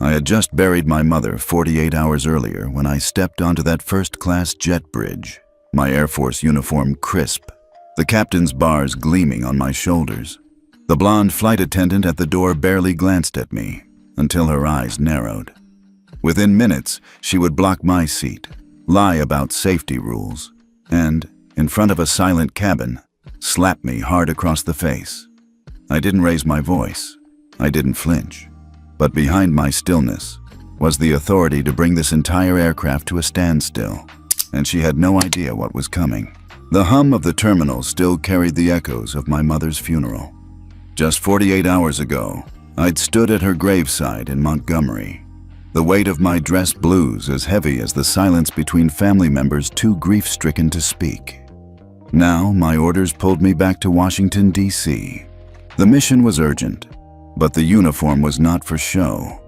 I had just buried my mother 48 hours earlier when I stepped onto that first-class jet bridge, my Air Force uniform crisp, the captain's bars gleaming on my shoulders. The blonde flight attendant at the door barely glanced at me until her eyes narrowed. Within minutes, she would block my seat, lie about safety rules, and, in front of a silent cabin, slap me hard across the face. I didn't raise my voice. I didn't flinch. But behind my stillness was the authority to bring this entire aircraft to a standstill, and she had no idea what was coming. The hum of the terminal still carried the echoes of my mother's funeral. Just 48 hours ago, I'd stood at her graveside in Montgomery, the weight of my dress blues as heavy as the silence between family members too grief-stricken to speak. Now, my orders pulled me back to Washington, D.C. The mission was urgent, but the uniform was not for show.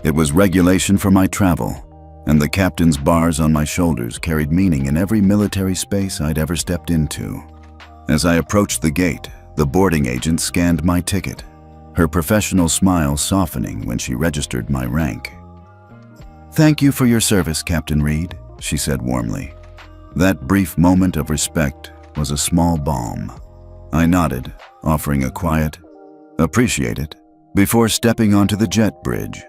It was regulation for my travel, and the captain's bars on my shoulders carried meaning in every military space I'd ever stepped into. As I approached the gate, the boarding agent scanned my ticket, her professional smile softening when she registered my rank. "Thank you for your service, Captain Reed," she said warmly. That brief moment of respect was a small balm. I nodded, offering a quiet, "Appreciate it," before stepping onto the jet bridge.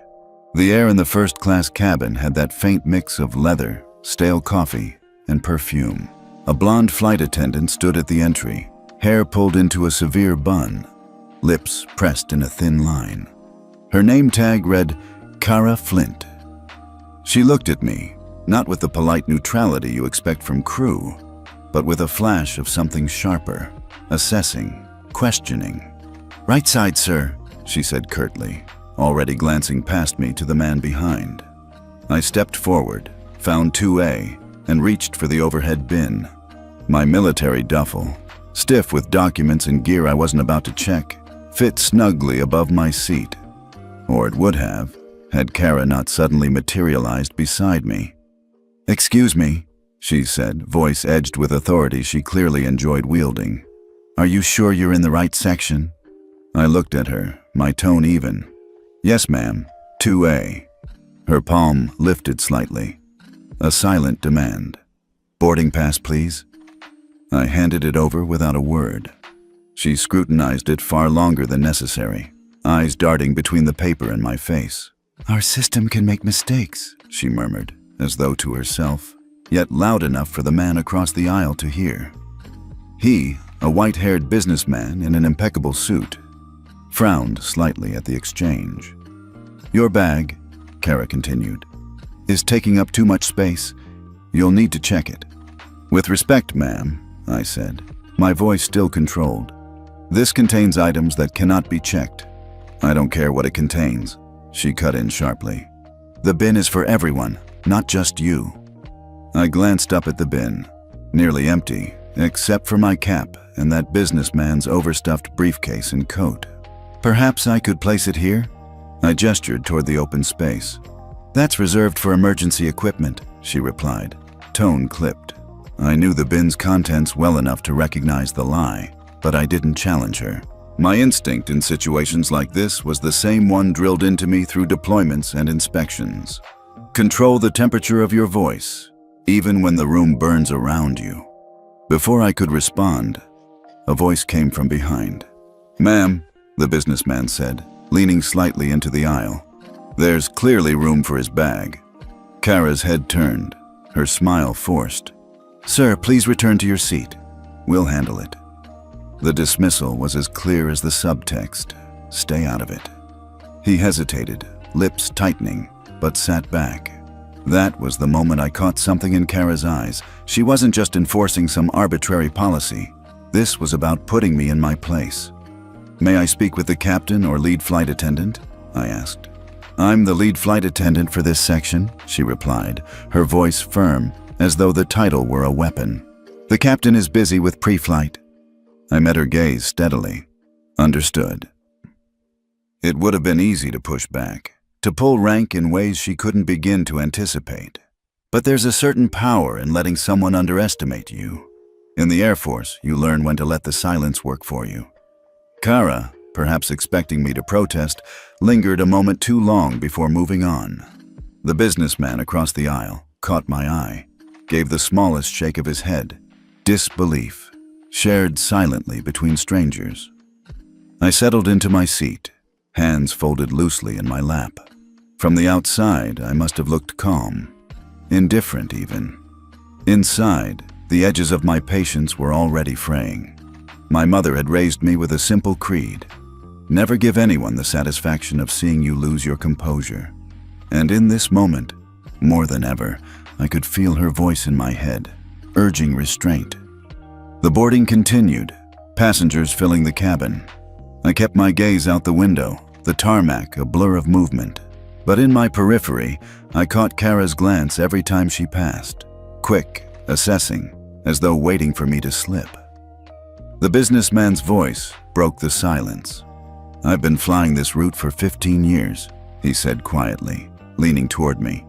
The air in the first-class cabin had that faint mix of leather, stale coffee, and perfume. A blonde flight attendant stood at the entry, hair pulled into a severe bun, lips pressed in a thin line. Her name tag read, Kara Flint. She looked at me, not with the polite neutrality you expect from crew, but with a flash of something sharper, assessing, questioning. "Right side, sir," she said curtly, already glancing past me to the man behind. I stepped forward, found 2A, and reached for the overhead bin. My military duffel, stiff with documents and gear I wasn't about to check, fit snugly above my seat. Or it would have, had Kara not suddenly materialized beside me. "Excuse me," she said, voice edged with authority she clearly enjoyed wielding. "Are you sure you're in the right section?" I looked at her, my tone even. "Yes, ma'am, 2A. Her palm lifted slightly. A silent demand. "Boarding pass, please." I handed it over without a word. She scrutinized it far longer than necessary, eyes darting between the paper and my face. "Our system can make mistakes," she murmured, as though to herself, yet loud enough for the man across the aisle to hear. He, a white-haired businessman in an impeccable suit, frowned slightly at the exchange. "Your bag," Kara continued, "is taking up too much space. You'll need to check it." "With respect, ma'am," I said, my voice still controlled. "This contains items that cannot be checked." "I don't care what it contains," she cut in sharply. "The bin is for everyone, not just you." I glanced up at the bin, nearly empty, except for my cap and that businessman's overstuffed briefcase and coat. "Perhaps I could place it here?" I gestured toward the open space. "That's reserved for emergency equipment," she replied, tone clipped. I knew the bin's contents well enough to recognize the lie, but I didn't challenge her. My instinct in situations like this was the same one drilled into me through deployments and inspections. Control the temperature of your voice, even when the room burns around you. Before I could respond, a voice came from behind. "Ma'am," the businessman said, leaning slightly into the aisle. "There's clearly room for his bag." Kara's head turned, her smile forced. "Sir, please return to your seat. We'll handle it." The dismissal was as clear as the subtext. Stay out of it. He hesitated, lips tightening, but sat back. That was the moment I caught something in Kara's eyes. She wasn't just enforcing some arbitrary policy. This was about putting me in my place. "May I speak with the captain or lead flight attendant?" I asked. "I'm the lead flight attendant for this section," she replied, her voice firm, as though the title were a weapon. "The captain is busy with pre-flight." I met her gaze steadily. Understood. It would have been easy to push back, to pull rank in ways she couldn't begin to anticipate. But there's a certain power in letting someone underestimate you. In the Air Force, you learn when to let the silence work for you. Kara, perhaps expecting me to protest, lingered a moment too long before moving on. The businessman across the aisle caught my eye, gave the smallest shake of his head. Disbelief, shared silently between strangers. I settled into my seat, hands folded loosely in my lap. From the outside, I must have looked calm, indifferent even. Inside, the edges of my patience were already fraying. My mother had raised me with a simple creed: never give anyone the satisfaction of seeing you lose your composure. And in this moment, more than ever, I could feel her voice in my head, urging restraint. The boarding continued, passengers filling the cabin. I kept my gaze out the window, the tarmac a blur of movement. But in my periphery, I caught Kara's glance every time she passed, quick, assessing, as though waiting for me to slip. The businessman's voice broke the silence. "I've been flying this route for 15 years, he said quietly, leaning toward me.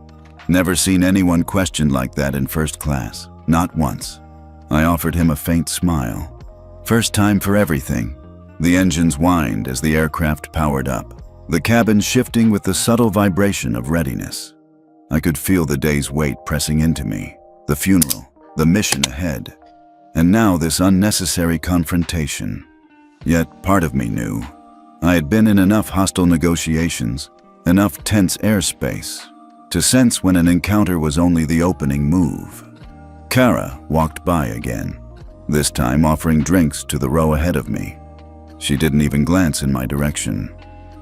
"Never seen anyone questioned like that in first class, not once." I offered him a faint smile. First time for everything. The engines whined as the aircraft powered up, the cabin shifting with the subtle vibration of readiness. I could feel the day's weight pressing into me, the funeral, the mission ahead, and now this unnecessary confrontation. Yet part of me knew. I had been in enough hostile negotiations, enough tense airspace, to sense when an encounter was only the opening move. Kara walked by again, this time offering drinks to the row ahead of me. She didn't even glance in my direction.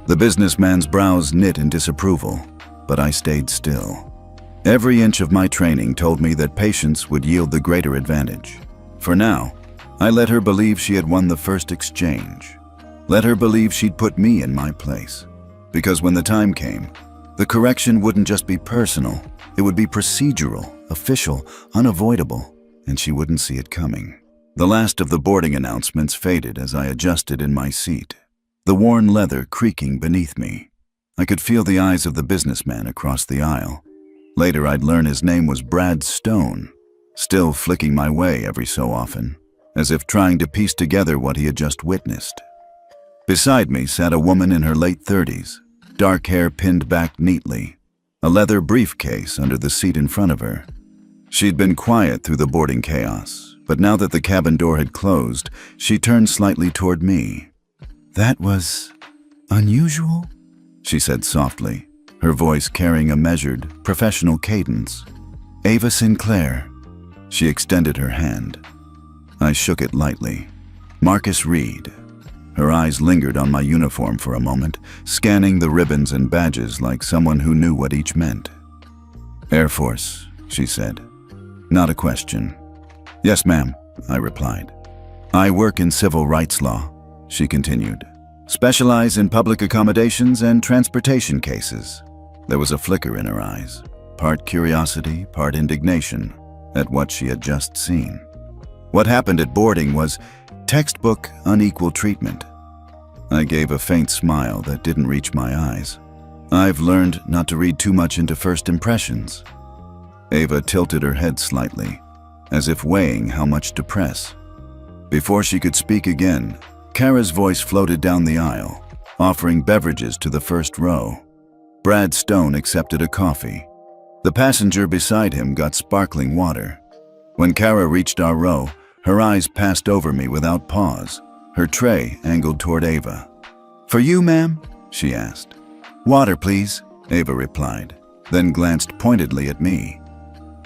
The businessman's brows knit in disapproval, but I stayed still. Every inch of my training told me that patience would yield the greater advantage. For now, I let her believe she had won the first exchange. Let her believe she'd put me in my place. Because when the time came, the correction wouldn't just be personal, it would be procedural, official, unavoidable, and she wouldn't see it coming. The last of the boarding announcements faded as I adjusted in my seat, the worn leather creaking beneath me. I could feel the eyes of the businessman across the aisle. Later I'd learn his name was Brad Stone, still flicking my way every so often, as if trying to piece together what he had just witnessed. Beside me sat a woman in her late 30s, dark hair pinned back neatly, a leather briefcase under the seat in front of her. She'd been quiet through the boarding chaos, but now that the cabin door had closed, she turned slightly toward me. "That was unusual," she said softly, her voice carrying a measured, professional cadence. "Ava Sinclair." She extended her hand. I shook it lightly. "Marcus Reed." Her eyes lingered on my uniform for a moment, scanning the ribbons and badges like someone who knew what each meant. "Air Force," she said. Not a question. "Yes, ma'am," I replied. "I work in civil rights law," she continued. "Specialize in public accommodations and transportation cases." There was a flicker in her eyes, part curiosity, part indignation at what she had just seen. What happened at boarding was textbook unequal treatment. I gave a faint smile that didn't reach my eyes. "I've learned not to read too much into first impressions." Ava tilted her head slightly, as if weighing how much to press. Before she could speak again, Kara's voice floated down the aisle, offering beverages to the first row. Brad Stone accepted a coffee. The passenger beside him got sparkling water. When Kara reached our row, her eyes passed over me without pause, her tray angled toward Ava. "For you, ma'am?" she asked. "Water, please," Ava replied, then glanced pointedly at me.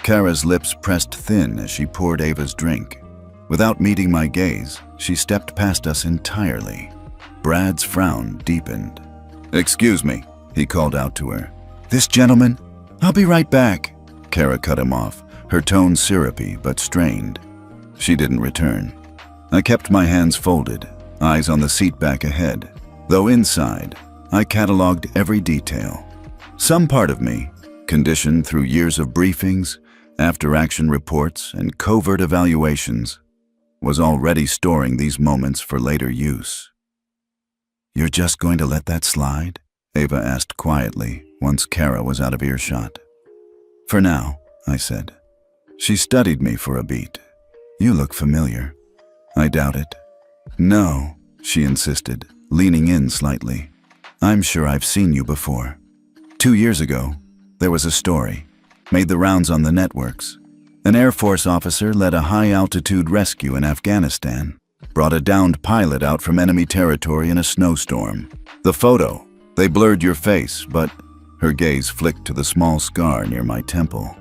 Kara's lips pressed thin as she poured Ava's drink. Without meeting my gaze, she stepped past us entirely. Brad's frown deepened. "Excuse me," he called out to her. "This gentleman?" "I'll be right back," Kara cut him off, her tone syrupy but strained. She didn't return. I kept my hands folded, eyes on the seat back ahead, though inside, I catalogued every detail. Some part of me, conditioned through years of briefings, after-action reports, and covert evaluations, was already storing these moments for later use. "You're just going to let that slide?" Ava asked quietly, once Kara was out of earshot. "For now," I said. She studied me for a beat. "You look familiar." "I doubt it." "No," she insisted, leaning in slightly. "I'm sure I've seen you before. 2 years ago, there was a story, made the rounds on the networks. An Air Force officer led a high-altitude rescue in Afghanistan, brought a downed pilot out from enemy territory in a snowstorm. The photo, they blurred your face, but..." Her gaze flicked to the small scar near my temple.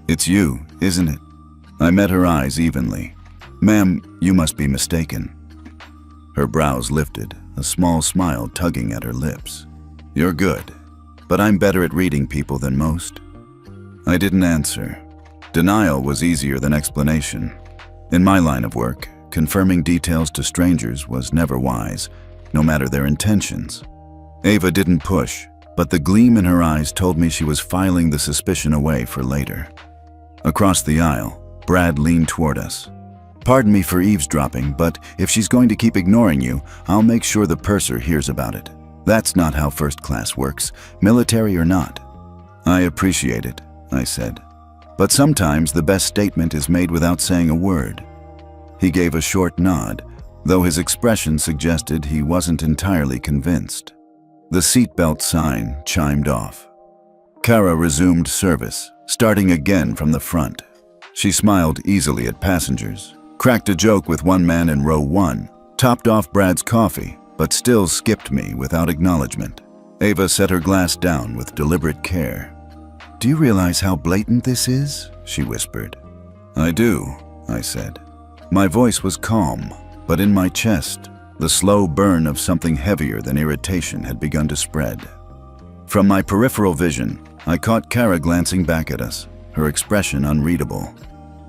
"It's you, isn't it?" I met her eyes evenly. "Ma'am, you must be mistaken." Her brows lifted, a small smile tugging at her lips. "You're good, but I'm better at reading people than most." I didn't answer. Denial was easier than explanation. In my line of work, confirming details to strangers was never wise, no matter their intentions. Ava didn't push, but the gleam in her eyes told me she was filing the suspicion away for later. Across the aisle, Brad leaned toward us. "Pardon me for eavesdropping, but if she's going to keep ignoring you, I'll make sure the purser hears about it. That's not how first class works, military or not." "I appreciate it," I said. "But sometimes the best statement is made without saying a word." He gave a short nod, though his expression suggested he wasn't entirely convinced. The seatbelt sign chimed off. Kara resumed service, starting again from the front. She smiled easily at passengers, cracked a joke with one man in row 1, topped off Brad's coffee, but still skipped me without acknowledgement. Ava set her glass down with deliberate care. "Do you realize how blatant this is?" she whispered. "I do," I said. My voice was calm, but in my chest, the slow burn of something heavier than irritation had begun to spread. From my peripheral vision, I caught Kara glancing back at us, her expression unreadable.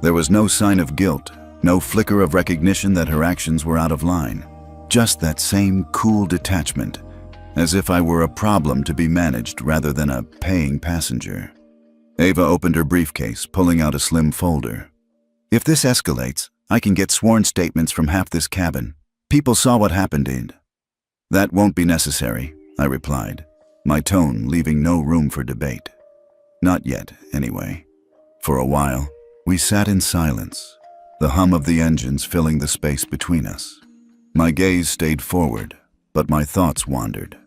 There was no sign of guilt, no flicker of recognition that her actions were out of line. Just that same cool detachment, as if I were a problem to be managed rather than a paying passenger. Ava opened her briefcase, pulling out a slim folder. "If this escalates, I can get sworn statements from half this cabin. People saw what happened in." "That won't be necessary," I replied, my tone leaving no room for debate. Not yet, anyway. For a while, we sat in silence, the hum of the engines filling the space between us. My gaze stayed forward, but my thoughts wandered.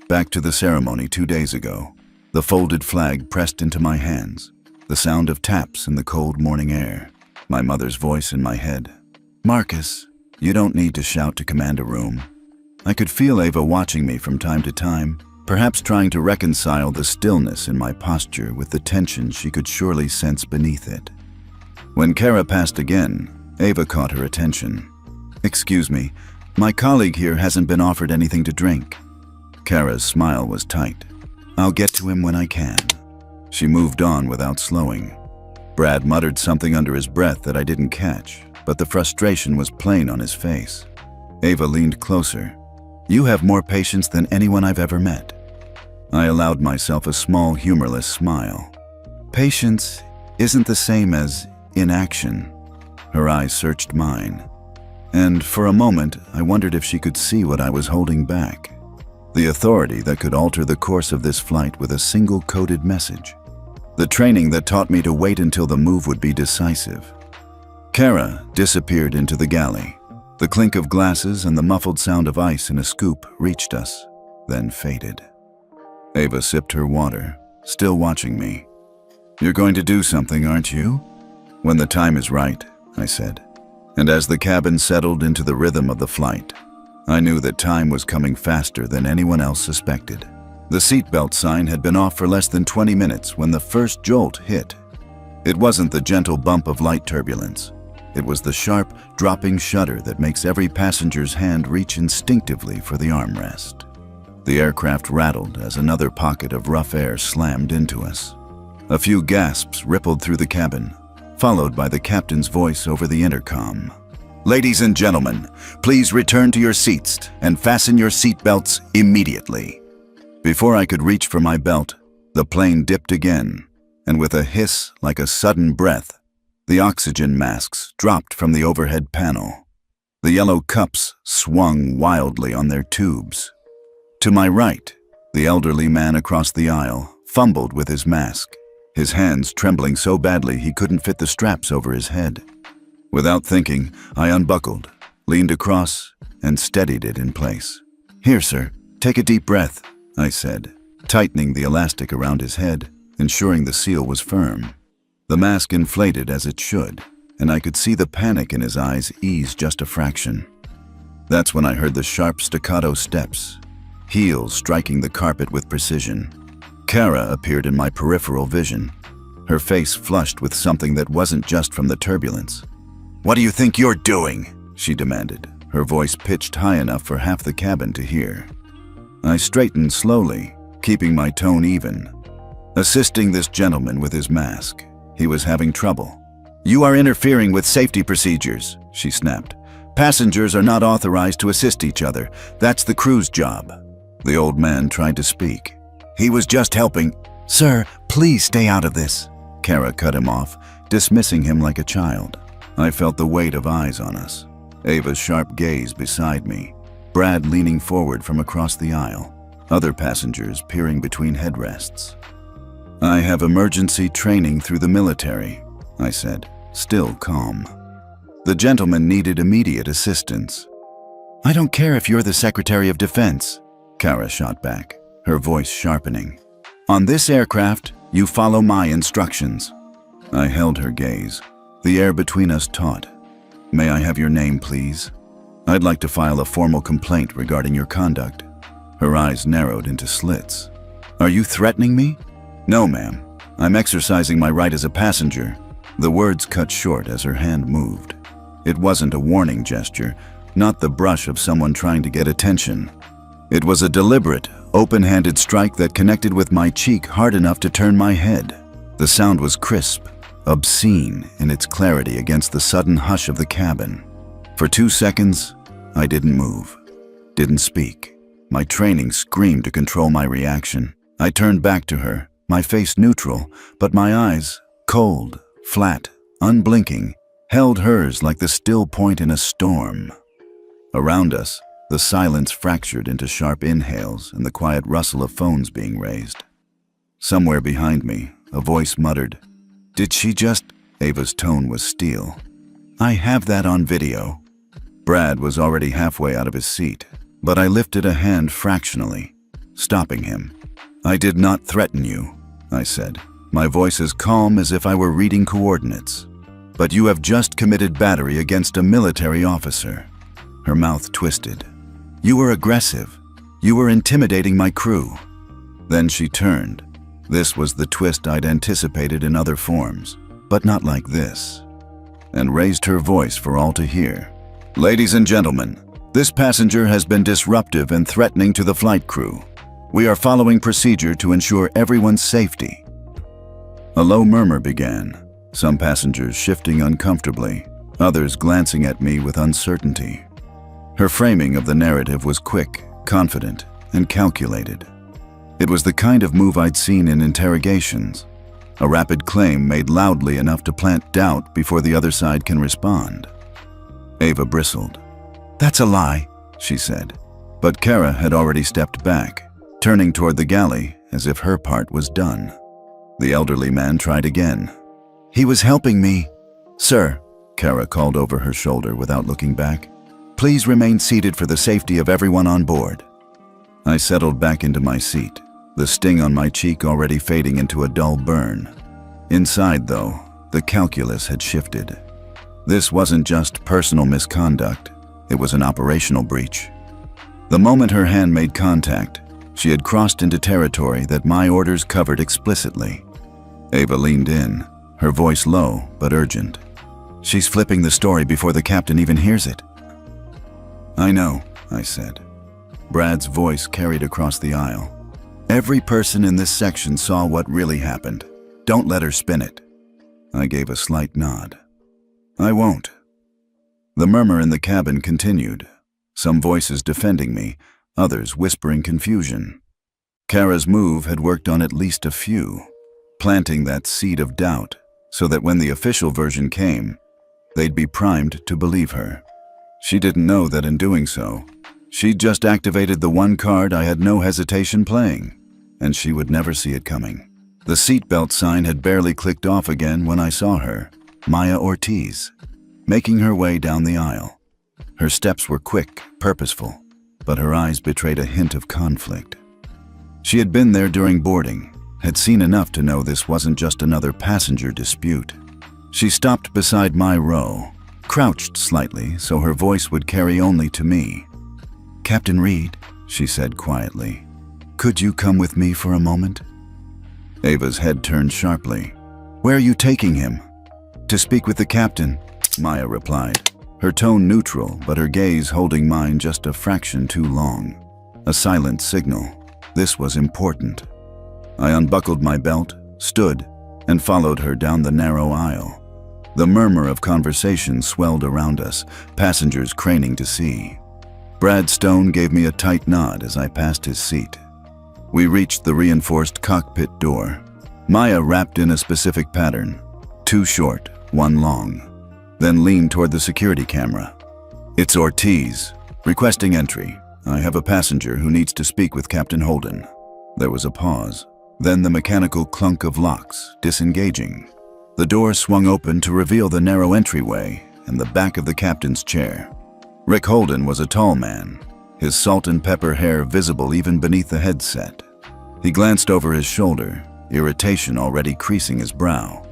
Back to the ceremony 2 days ago, the folded flag pressed into my hands, the sound of taps in the cold morning air, my mother's voice in my head. "Marcus, you don't need to shout to command a room." I could feel Ava watching me from time to time, perhaps trying to reconcile the stillness in my posture with the tension she could surely sense beneath it. When Kara passed again, Ava caught her attention. "Excuse me, my colleague here hasn't been offered anything to drink." Kara's smile was tight. "I'll get to him when I can." She moved on without slowing. Brad muttered something under his breath that I didn't catch, but the frustration was plain on his face. Ava leaned closer. "You have more patience than anyone I've ever met." I allowed myself a small, humorless smile. "Patience isn't the same as inaction." Her eyes searched mine, and for a moment I wondered if she could see what I was holding back. The authority that could alter the course of this flight with a single coded message. The training that taught me to wait until the move would be decisive. Kara disappeared into the galley. The clink of glasses and the muffled sound of ice in a scoop reached us, then faded. Ava sipped her water, still watching me. "You're going to do something, aren't you?" "When the time is right," I said. And as the cabin settled into the rhythm of the flight, I knew that time was coming faster than anyone else suspected. The seatbelt sign had been off for less than 20 minutes when the first jolt hit. It wasn't the gentle bump of light turbulence. It was the sharp, dropping shudder that makes every passenger's hand reach instinctively for the armrest. The aircraft rattled as another pocket of rough air slammed into us. A few gasps rippled through the cabin, followed by the captain's voice over the intercom. "Ladies and gentlemen, please return to your seats and fasten your seatbelts immediately." Before I could reach for my belt, the plane dipped again, and with a hiss like a sudden breath, the oxygen masks dropped from the overhead panel. The yellow cups swung wildly on their tubes. To my right, the elderly man across the aisle fumbled with his mask, his hands trembling so badly he couldn't fit the straps over his head. Without thinking, I unbuckled, leaned across, and steadied it in place. "Here, sir, take a deep breath," I said, tightening the elastic around his head, ensuring the seal was firm. The mask inflated as it should, and I could see the panic in his eyes ease just a fraction. That's when I heard the sharp staccato steps, heels striking the carpet with precision. Kara appeared in my peripheral vision, her face flushed with something that wasn't just from the turbulence. "What do you think you're doing?" she demanded, her voice pitched high enough for half the cabin to hear. I straightened slowly, keeping my tone even. "Assisting this gentleman with his mask. He was having trouble." "You are interfering with safety procedures," she snapped. "Passengers are not authorized to assist each other. That's the crew's job." The old man tried to speak. "He was just helping." "Sir, please stay out of this." Kara cut him off, dismissing him like a child. I felt the weight of eyes on us. Ava's sharp gaze beside me, Brad leaning forward from across the aisle, other passengers peering between headrests. "I have emergency training through the military," I said, still calm. "The gentleman needed immediate assistance." "I don't care if you're the Secretary of Defense," Kara shot back, her voice sharpening. "On this aircraft, you follow my instructions." I held her gaze, the air between us taut. "May I have your name, please? I'd like to file a formal complaint regarding your conduct." Her eyes narrowed into slits. "Are you threatening me?" "No, ma'am. I'm exercising my right as a passenger." The words cut short as her hand moved. It wasn't a warning gesture, not the brush of someone trying to get attention. It was a deliberate, open-handed strike that connected with my cheek hard enough to turn my head. The sound was crisp, obscene in its clarity against the sudden hush of the cabin. For 2 seconds, I didn't move, didn't speak. My training screamed to control my reaction. I turned back to her, my face neutral, but my eyes, cold, flat, unblinking, held hers like the still point in a storm. Around us, the silence fractured into sharp inhales and the quiet rustle of phones being raised. Somewhere behind me, a voice muttered, "Did she just—" Ava's tone was steel. "I have that on video." Brad was already halfway out of his seat, but I lifted a hand fractionally, stopping him. "I did not threaten you," I said, my voice as calm as if I were reading coordinates. "But you have just committed battery against a military officer." Her mouth twisted. "You were aggressive. You were intimidating my crew." Then she turned. This was the twist I'd anticipated in other forms, but not like this, and raised her voice for all to hear. "Ladies and gentlemen, this passenger has been disruptive and threatening to the flight crew. We are following procedure to ensure everyone's safety." A low murmur began, some passengers shifting uncomfortably, others glancing at me with uncertainty. Her framing of the narrative was quick, confident, and calculated. It was the kind of move I'd seen in interrogations, a rapid claim made loudly enough to plant doubt before the other side can respond. Ava bristled. "That's a lie," she said, but Kara had already stepped back, turning toward the galley as if her part was done. The elderly man tried again. "He was helping me." "Sir," Kara called over her shoulder without looking back, "please remain seated for the safety of everyone on board." I settled back into my seat, the sting on my cheek already fading into a dull burn. Inside, though, the calculus had shifted. This wasn't just personal misconduct, it was an operational breach. The moment her hand made contact, she had crossed into territory that my orders covered explicitly. Ava leaned in, her voice low but urgent. "She's flipping the story before the captain even hears it." "I know," I said. Brad's voice carried across the aisle. "Every person in this section saw what really happened. Don't let her spin it." I gave a slight nod. "I won't." The murmur in the cabin continued, some voices defending me, others whispering confusion. Kara's move had worked on at least a few, planting that seed of doubt so that when the official version came, they'd be primed to believe her. She didn't know that in doing so, she'd just activated the one card I had no hesitation playing, and she would never see it coming. The seatbelt sign had barely clicked off again when I saw her, Maya Ortiz, making her way down the aisle. Her steps were quick, purposeful, but her eyes betrayed a hint of conflict. She had been there during boarding, had seen enough to know this wasn't just another passenger dispute. She stopped beside my row, crouched slightly so her voice would carry only to me. "Captain Reed," she said quietly, "could you come with me for a moment?" Ava's head turned sharply. "Where are you taking him?" "To speak with the captain," Maya replied, her tone neutral but her gaze holding mine just a fraction too long. A silent signal. This was important. I unbuckled my belt, stood, and followed her down the narrow aisle. The murmur of conversation swelled around us, passengers craning to see. Brad Stone gave me a tight nod as I passed his seat. We reached the reinforced cockpit door. Maya rapped in a specific pattern, 2 short, 1 long, then leaned toward the security camera. "It's Ortiz, requesting entry. I have a passenger who needs to speak with Captain Holden." There was a pause, then the mechanical clunk of locks, disengaging. The door swung open to reveal the narrow entryway and the back of the captain's chair. Rick Holden was a tall man, his salt and pepper hair visible even beneath the headset. He glanced over his shoulder, irritation already creasing his brow.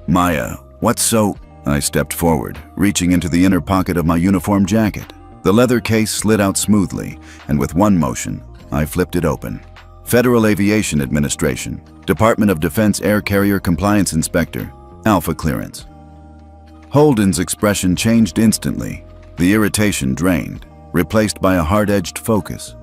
"Maya, what's so—" I stepped forward, reaching into the inner pocket of my uniform jacket. The leather case slid out smoothly, and with one motion, I flipped it open. "Federal Aviation Administration, Department of Defense Air Carrier Compliance Inspector, Alpha Clearance." Holden's expression changed instantly, the irritation drained, replaced by a hard-edged focus.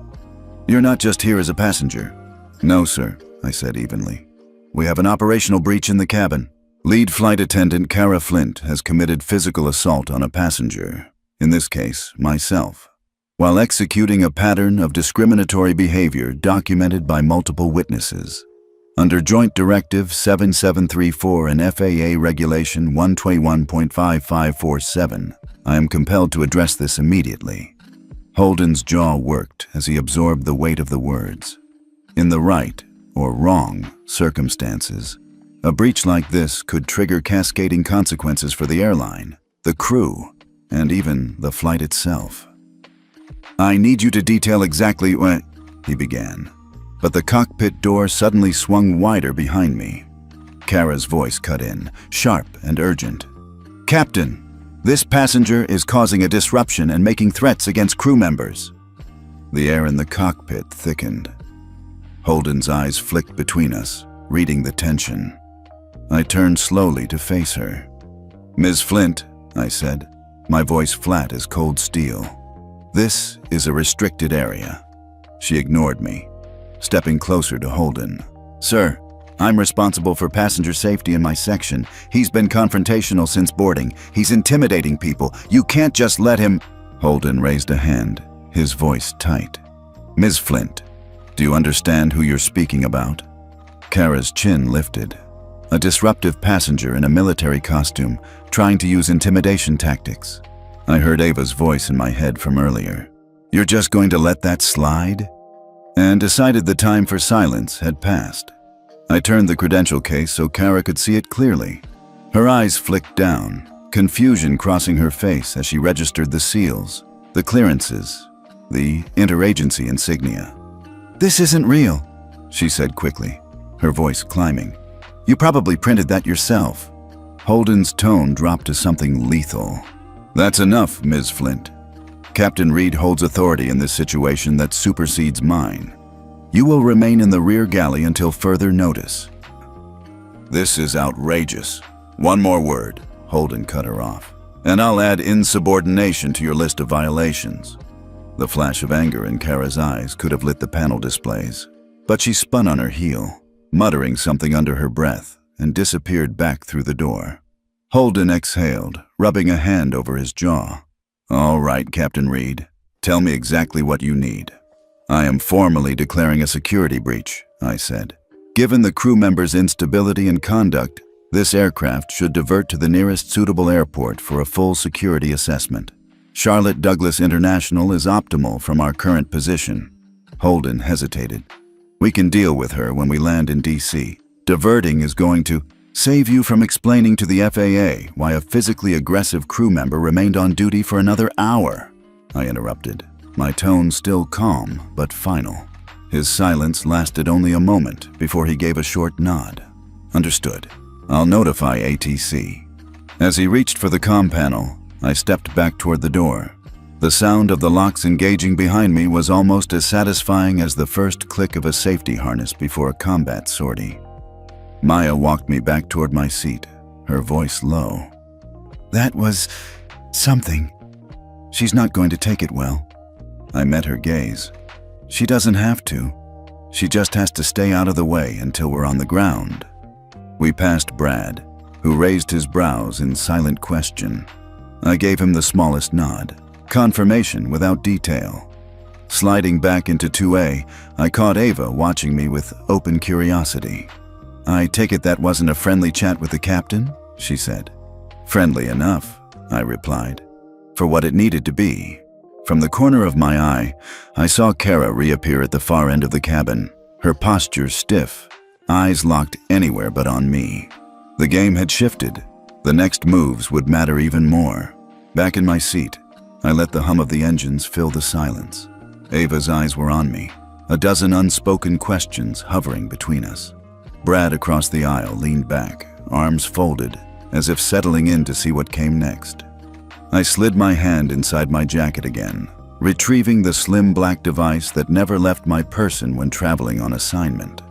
"You're not just here as a passenger." "No, sir," I said evenly. "We have an operational breach in the cabin. Lead flight attendant Kara Flint has committed physical assault on a passenger, in this case, myself, while executing a pattern of discriminatory behavior documented by multiple witnesses. Under Joint Directive 7734 and FAA Regulation 121.5547, I am compelled to address this immediately." Holden's jaw worked as he absorbed the weight of the words. In the right, or wrong, circumstances, a breach like this could trigger cascading consequences for the airline, the crew, and even the flight itself. "I need you to detail exactly what—" he began. But the cockpit door suddenly swung wider behind me. Kara's voice cut in, sharp and urgent. "Captain, this passenger is causing a disruption and making threats against crew members." The air in the cockpit thickened. Holden's eyes flicked between us, reading the tension. I turned slowly to face her. "Ms. Flint," I said, my voice flat as cold steel, "this is a restricted area." She ignored me, stepping closer to Holden. "Sir, I'm responsible for passenger safety in my section. He's been confrontational since boarding. He's intimidating people. You can't just let him—" Holden raised a hand, his voice tight. "Ms. Flint, do you understand who you're speaking about?" Kara's chin lifted. A disruptive passenger in a military costume, trying to use intimidation tactics. I heard Ava's voice in my head from earlier. "You're just going to let that slide?" And decided the time for silence had passed. I turned the credential case so Kara could see it clearly. Her eyes flicked down, confusion crossing her face as she registered the seals, the clearances, the interagency insignia. "This isn't real," she said quickly, her voice climbing. "You probably printed that yourself." Holden's tone dropped to something lethal. "That's enough, Ms. Flint. Captain Reed holds authority in this situation that supersedes mine. You will remain in the rear galley until further notice." "This is outrageous. One more word," Holden cut her off, "and I'll add insubordination to your list of violations." The flash of anger in Kara's eyes could have lit the panel displays, but she spun on her heel, muttering something under her breath, and disappeared back through the door. Holden exhaled, rubbing a hand over his jaw. "All right, Captain Reed. Tell me exactly what you need." "I am formally declaring a security breach," I said. "Given the crew members' instability and conduct, this aircraft should divert to the nearest suitable airport for a full security assessment. Charlotte Douglas International is optimal from our current position." Holden hesitated. "We can deal with her when we land in D.C. Diverting is going to—" "Save you from explaining to the FAA why a physically aggressive crew member remained on duty for another hour," I interrupted. my tone still calm but final. His silence lasted only a moment before he gave a short nod. Understood. I'll notify ATC. As he reached for the comm panel, I stepped back toward the door. The sound of the locks engaging behind me was almost as satisfying as the first click of a safety harness before a combat sortie. Maya walked me back toward my seat, her voice low. That was something. She's not going to take it well. I met her gaze. She doesn't have to. She just has to stay out of the way until we're on the ground. We passed Brad, who raised his brows in silent question. I gave him the smallest nod. Confirmation without detail. Sliding back into 2A, I caught Ava watching me with open curiosity. I take it that wasn't a friendly chat with the captain? She said. Friendly enough, I replied, for what it needed to be. From the corner of my eye, I saw Kara reappear at the far end of the cabin, her posture stiff, eyes locked anywhere but on me. The game had shifted. The next moves would matter even more. Back in my seat, I let the hum of the engines fill the silence. Ava's eyes were on me, a dozen unspoken questions hovering between us. Brad across the aisle leaned back, arms folded, as if settling in to see what came next. I slid my hand inside my jacket again, retrieving the slim black device that never left my person when traveling on assignment.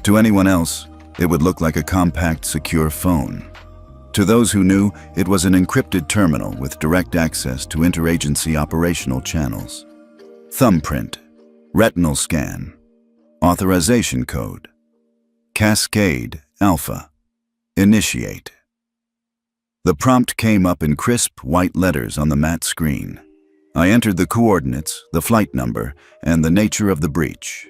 To anyone else, it would look like a compact, secure phone. To those who knew, it was an encrypted terminal with direct access to interagency operational channels. Thumbprint, retinal scan, authorization code, Cascade Alpha, initiate. The prompt came up in crisp white letters on the matte screen. I entered the coordinates, the flight number, and the nature of the breach.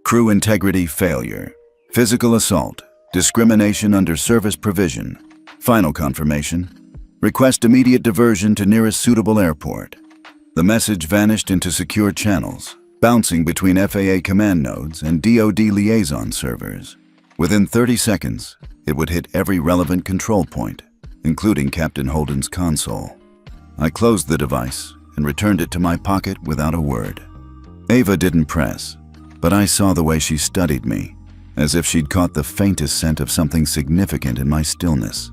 Crew integrity failure, physical assault, discrimination under service provision. Final confirmation, request immediate diversion to nearest suitable airport. The message vanished into secure channels, bouncing between FAA command nodes and DoD liaison servers. Within 30 seconds, it would hit every relevant control point, including Captain Holden's console. I closed the device and returned it to my pocket without a word. Ava didn't press, but I saw the way she studied me, as if she'd caught the faintest scent of something significant in my stillness.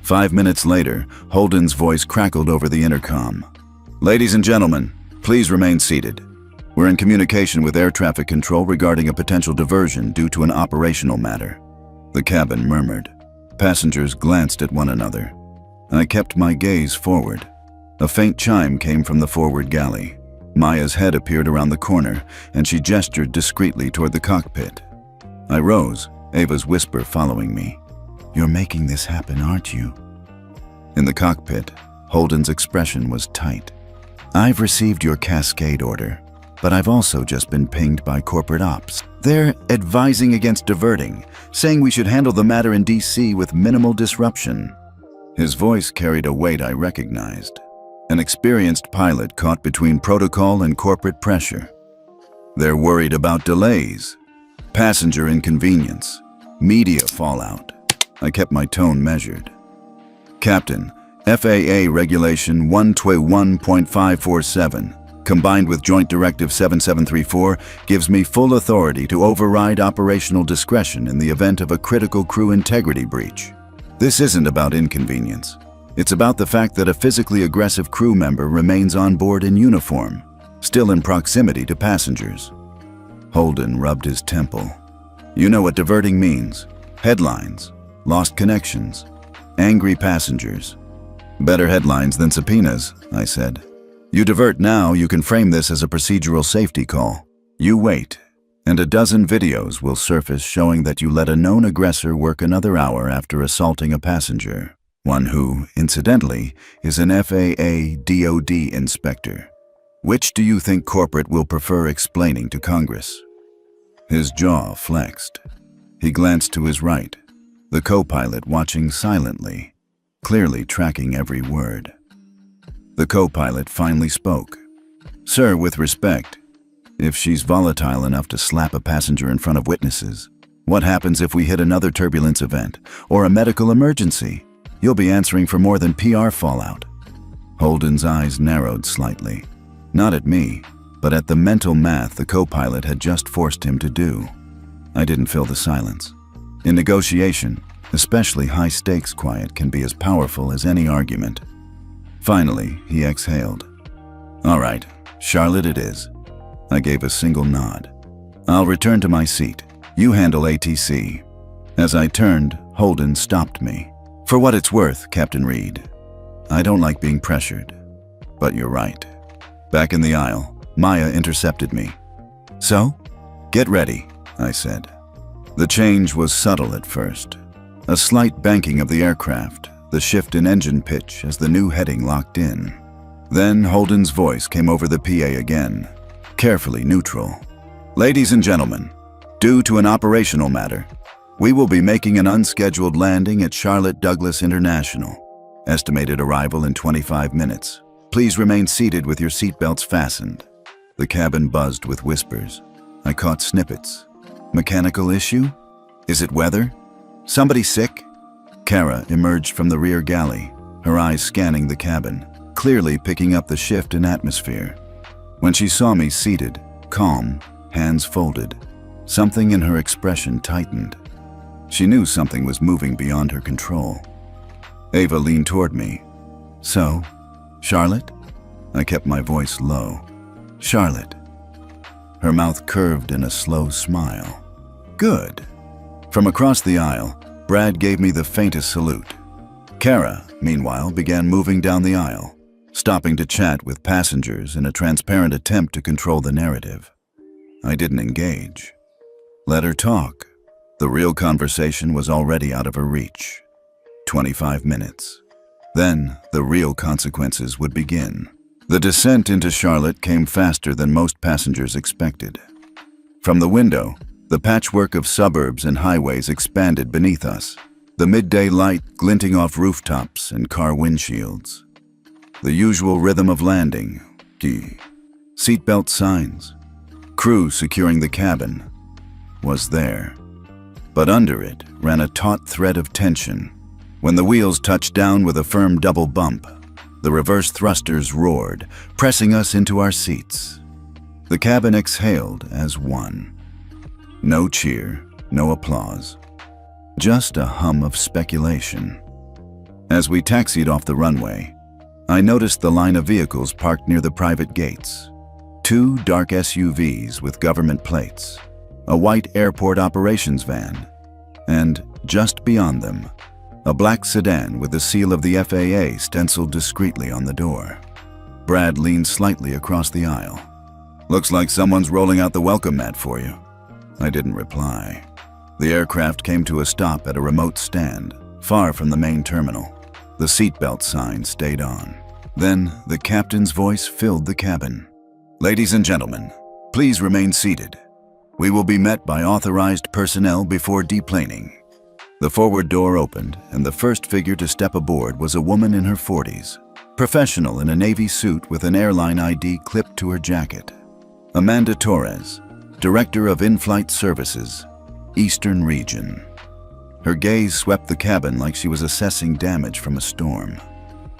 5 minutes later, Holden's voice crackled over the intercom. Ladies and gentlemen, please remain seated. We're in communication with air traffic control regarding a potential diversion due to an operational matter. The cabin murmured. Passengers glanced at one another. I kept my gaze forward. A faint chime came from the forward galley. Maya's head appeared around the corner, and she gestured discreetly toward the cockpit. I rose, Ava's whisper following me. You're making this happen, aren't you? In the cockpit, Holden's expression was tight. I've received your Cascade order, but I've also just been pinged by corporate ops. They're advising against diverting, saying we should handle the matter in DC with minimal disruption. His voice carried a weight I recognized. An experienced pilot caught between protocol and corporate pressure. They're worried about delays, passenger inconvenience, media fallout. I kept my tone measured. Captain, FAA Regulation 121.547, combined with Joint Directive 7734, gives me full authority to override operational discretion in the event of a critical crew integrity breach. This isn't about inconvenience. It's about the fact that a physically aggressive crew member remains on board in uniform, still in proximity to passengers. Holden rubbed his temple. You know what diverting means. Headlines. Lost connections, angry passengers. Better headlines than subpoenas, I said. You divert now, you can frame this as a procedural safety call. You wait, and a dozen videos will surface showing that you let a known aggressor work another hour after assaulting a passenger, one who, incidentally, is an FAA DoD inspector. Which do you think corporate will prefer explaining to Congress? His jaw flexed. He glanced to his right. The co-pilot watching silently, clearly tracking every word. The co-pilot finally spoke. Sir, with respect, if she's volatile enough to slap a passenger in front of witnesses, what happens if we hit another turbulence event or a medical emergency? You'll be answering for more than PR fallout. Holden's eyes narrowed slightly. Not at me, but at the mental math the co-pilot had just forced him to do. I didn't fill the silence. In negotiation, especially high-stakes quiet can be as powerful as any argument. Finally, he exhaled. "All right, Charlotte it is." I gave a single nod. "I'll return to my seat. You handle ATC." As I turned, Holden stopped me. "For what it's worth, Captain Reed, I don't like being pressured. But you're right." Back in the aisle, Maya intercepted me. "So? Get ready," I said. The change was subtle at first. A slight banking of the aircraft, the shift in engine pitch as the new heading locked in. Then Holden's voice came over the PA again, carefully neutral. "Ladies and gentlemen, due to an operational matter, we will be making an unscheduled landing at Charlotte Douglas International. Estimated arrival in 25 minutes. Please remain seated with your seatbelts fastened." The cabin buzzed with whispers. I caught snippets. "Mechanical issue? Is it weather? Somebody sick?" Kara emerged from the rear galley, her eyes scanning the cabin, clearly picking up the shift in atmosphere. When she saw me seated, calm, hands folded, something in her expression tightened. She knew something was moving beyond her control. Ava leaned toward me. "So, Charlotte?" I kept my voice low. "Charlotte." Her mouth curved in a slow smile. "Good." From across the aisle, Brad gave me the faintest salute. Kara, meanwhile, began moving down the aisle, stopping to chat with passengers in a transparent attempt to control the narrative. I didn't engage. Let her talk. The real conversation was already out of her reach. 25 minutes. Then the real consequences would begin. The descent into Charlotte came faster than most passengers expected. From the window, the patchwork of suburbs and highways expanded beneath us, the midday light glinting off rooftops and car windshields. The usual rhythm of landing, seatbelt signs, crew securing the cabin, was there. But under it ran a taut thread of tension. When the wheels touched down with a firm double bump, the reverse thrusters roared, pressing us into our seats. The cabin exhaled as one. No cheer, no applause. Just a hum of speculation. As we taxied off the runway, I noticed the line of vehicles parked near the private gates. 2 dark SUVs with government plates, a white airport operations van, and, just beyond them, a black sedan with the seal of the FAA stenciled discreetly on the door. Brad leaned slightly across the aisle. "Looks like someone's rolling out the welcome mat for you." I didn't reply. The aircraft came to a stop at a remote stand, far from the main terminal. The seatbelt sign stayed on. Then the captain's voice filled the cabin. "Ladies and gentlemen, please remain seated. We will be met by authorized personnel before deplaning." The forward door opened, and the first figure to step aboard was a woman in her 40s, professional in a navy suit with an airline ID clipped to her jacket. Amanda Torres, Director of In-Flight Services, Eastern Region. Her gaze swept the cabin like she was assessing damage from a storm.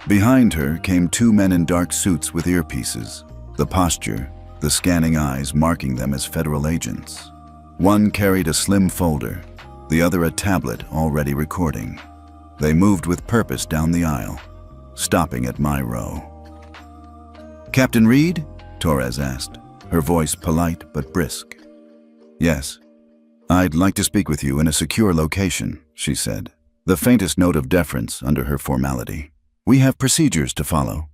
Behind her came 2 men in dark suits with earpieces, the posture, the scanning eyes marking them as federal agents. One carried a slim folder, the other a tablet already recording. They moved with purpose down the aisle, stopping at my row. "Captain Reed?" Torres asked, her voice polite but brisk. "Yes. I'd like to speak with you in a secure location," she said, the faintest note of deference under her formality. "We have procedures to follow."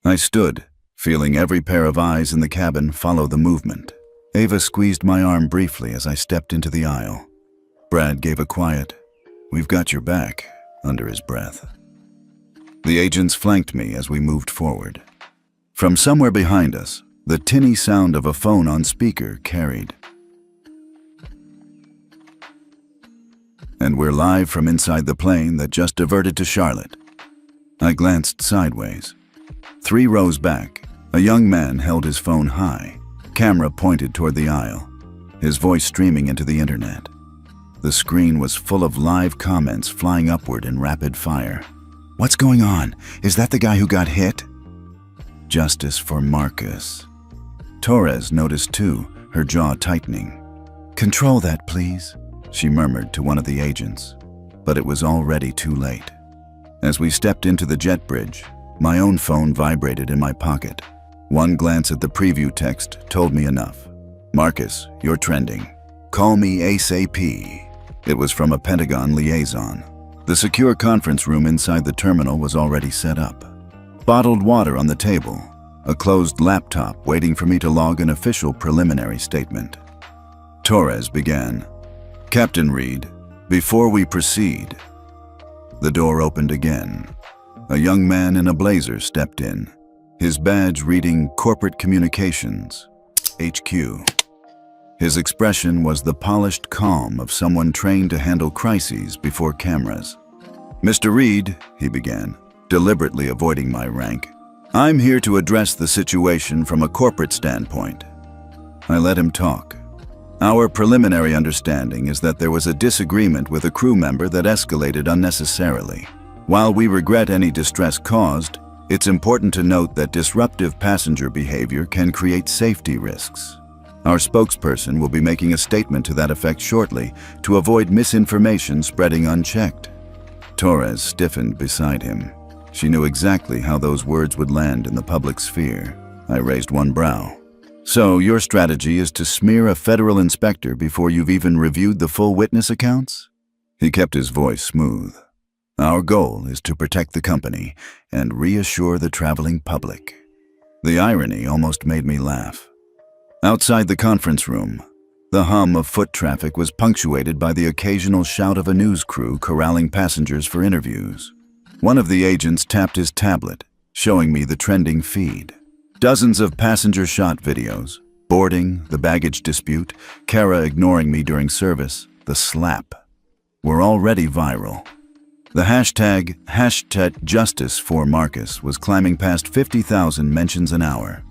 I stood, feeling every pair of eyes in the cabin follow the movement. Ava squeezed my arm briefly as I stepped into the aisle. Brad gave a quiet, "We've got your back," under his breath. The agents flanked me as we moved forward. From somewhere behind us, the tinny sound of a phone on speaker carried. "And we're live from inside the plane that just diverted to Charlotte." I glanced sideways. 3 rows back, a young man held his phone high, camera pointed toward the aisle, his voice streaming into the internet. The screen was full of live comments flying upward in rapid fire. "What's going on? Is that the guy who got hit?" Justice for Marcus. Torres noticed too, her jaw tightening. "Control that, please," she murmured to one of the agents. But it was already too late. As we stepped into the jet bridge, my own phone vibrated in my pocket. One glance at the preview text told me enough. "Marcus, you're trending. Call me ASAP." It was from a Pentagon liaison. The secure conference room inside the terminal was already set up. Bottled water on the table, a closed laptop waiting for me to log an official preliminary statement. Torres began. "Captain Reed, before we proceed." The door opened again. A young man in a blazer stepped in, his badge reading Corporate Communications, HQ. His expression was the polished calm of someone trained to handle crises before cameras. "Mr. Reed," he began, deliberately avoiding my rank, "I'm here to address the situation from a corporate standpoint." I let him talk. "Our preliminary understanding is that there was a disagreement with a crew member that escalated unnecessarily. While we regret any distress caused, it's important to note that disruptive passenger behavior can create safety risks. Our spokesperson will be making a statement to that effect shortly to avoid misinformation spreading unchecked." Torres stiffened beside him. She knew exactly how those words would land in the public sphere. I raised one brow. "So your strategy is to smear a federal inspector before you've even reviewed the full witness accounts?" He kept his voice smooth. "Our goal is to protect the company and reassure the traveling public." The irony almost made me laugh. Outside the conference room, the hum of foot traffic was punctuated by the occasional shout of a news crew corralling passengers for interviews. One of the agents tapped his tablet, showing me the trending feed. Dozens of passenger shot videos, boarding, the baggage dispute, Kara ignoring me during service, the slap, were already viral. The hashtag Justice for Marcus was climbing past 50,000 mentions an hour.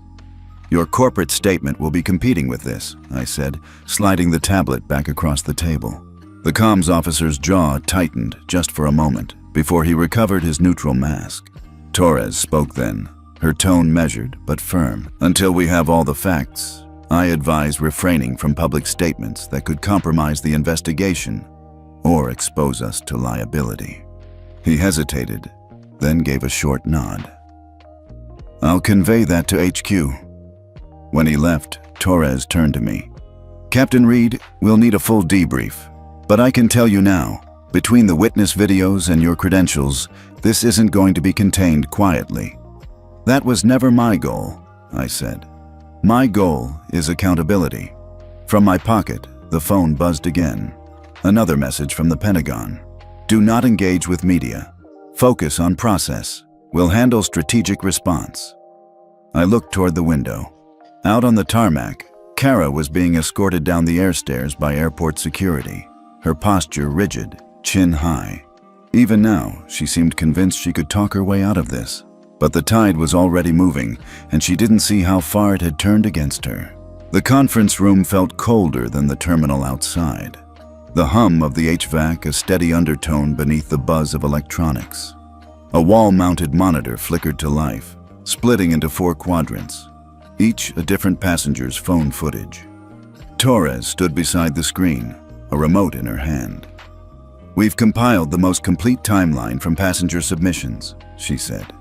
"Your corporate statement will be competing with this," I said, sliding the tablet back across the table. The comms officer's jaw tightened just for a moment before he recovered his neutral mask. Torres spoke then, her tone measured but firm. "Until we have all the facts, I advise refraining from public statements that could compromise the investigation or expose us to liability." He hesitated, then gave a short nod. "I'll convey that to HQ." When he left, Torres turned to me. "Captain Reed, we'll need a full debrief, but I can tell you now, between the witness videos and your credentials, this isn't going to be contained quietly." "That was never my goal," I said. "My goal is accountability." From my pocket, the phone buzzed again. Another message from the Pentagon. "Do not engage with media. Focus on process. We'll handle strategic response." I looked toward the window. Out on the tarmac, Kara was being escorted down the air stairs by airport security, her posture rigid, chin high. Even now, she seemed convinced she could talk her way out of this. But the tide was already moving, and she didn't see how far it had turned against her. The conference room felt colder than the terminal outside. The hum of the HVAC a steady undertone beneath the buzz of electronics. A wall-mounted monitor flickered to life, splitting into 4 quadrants, each a different passenger's phone footage. Torres stood beside the screen, a remote in her hand. "We've compiled the most complete timeline from passenger submissions," she said.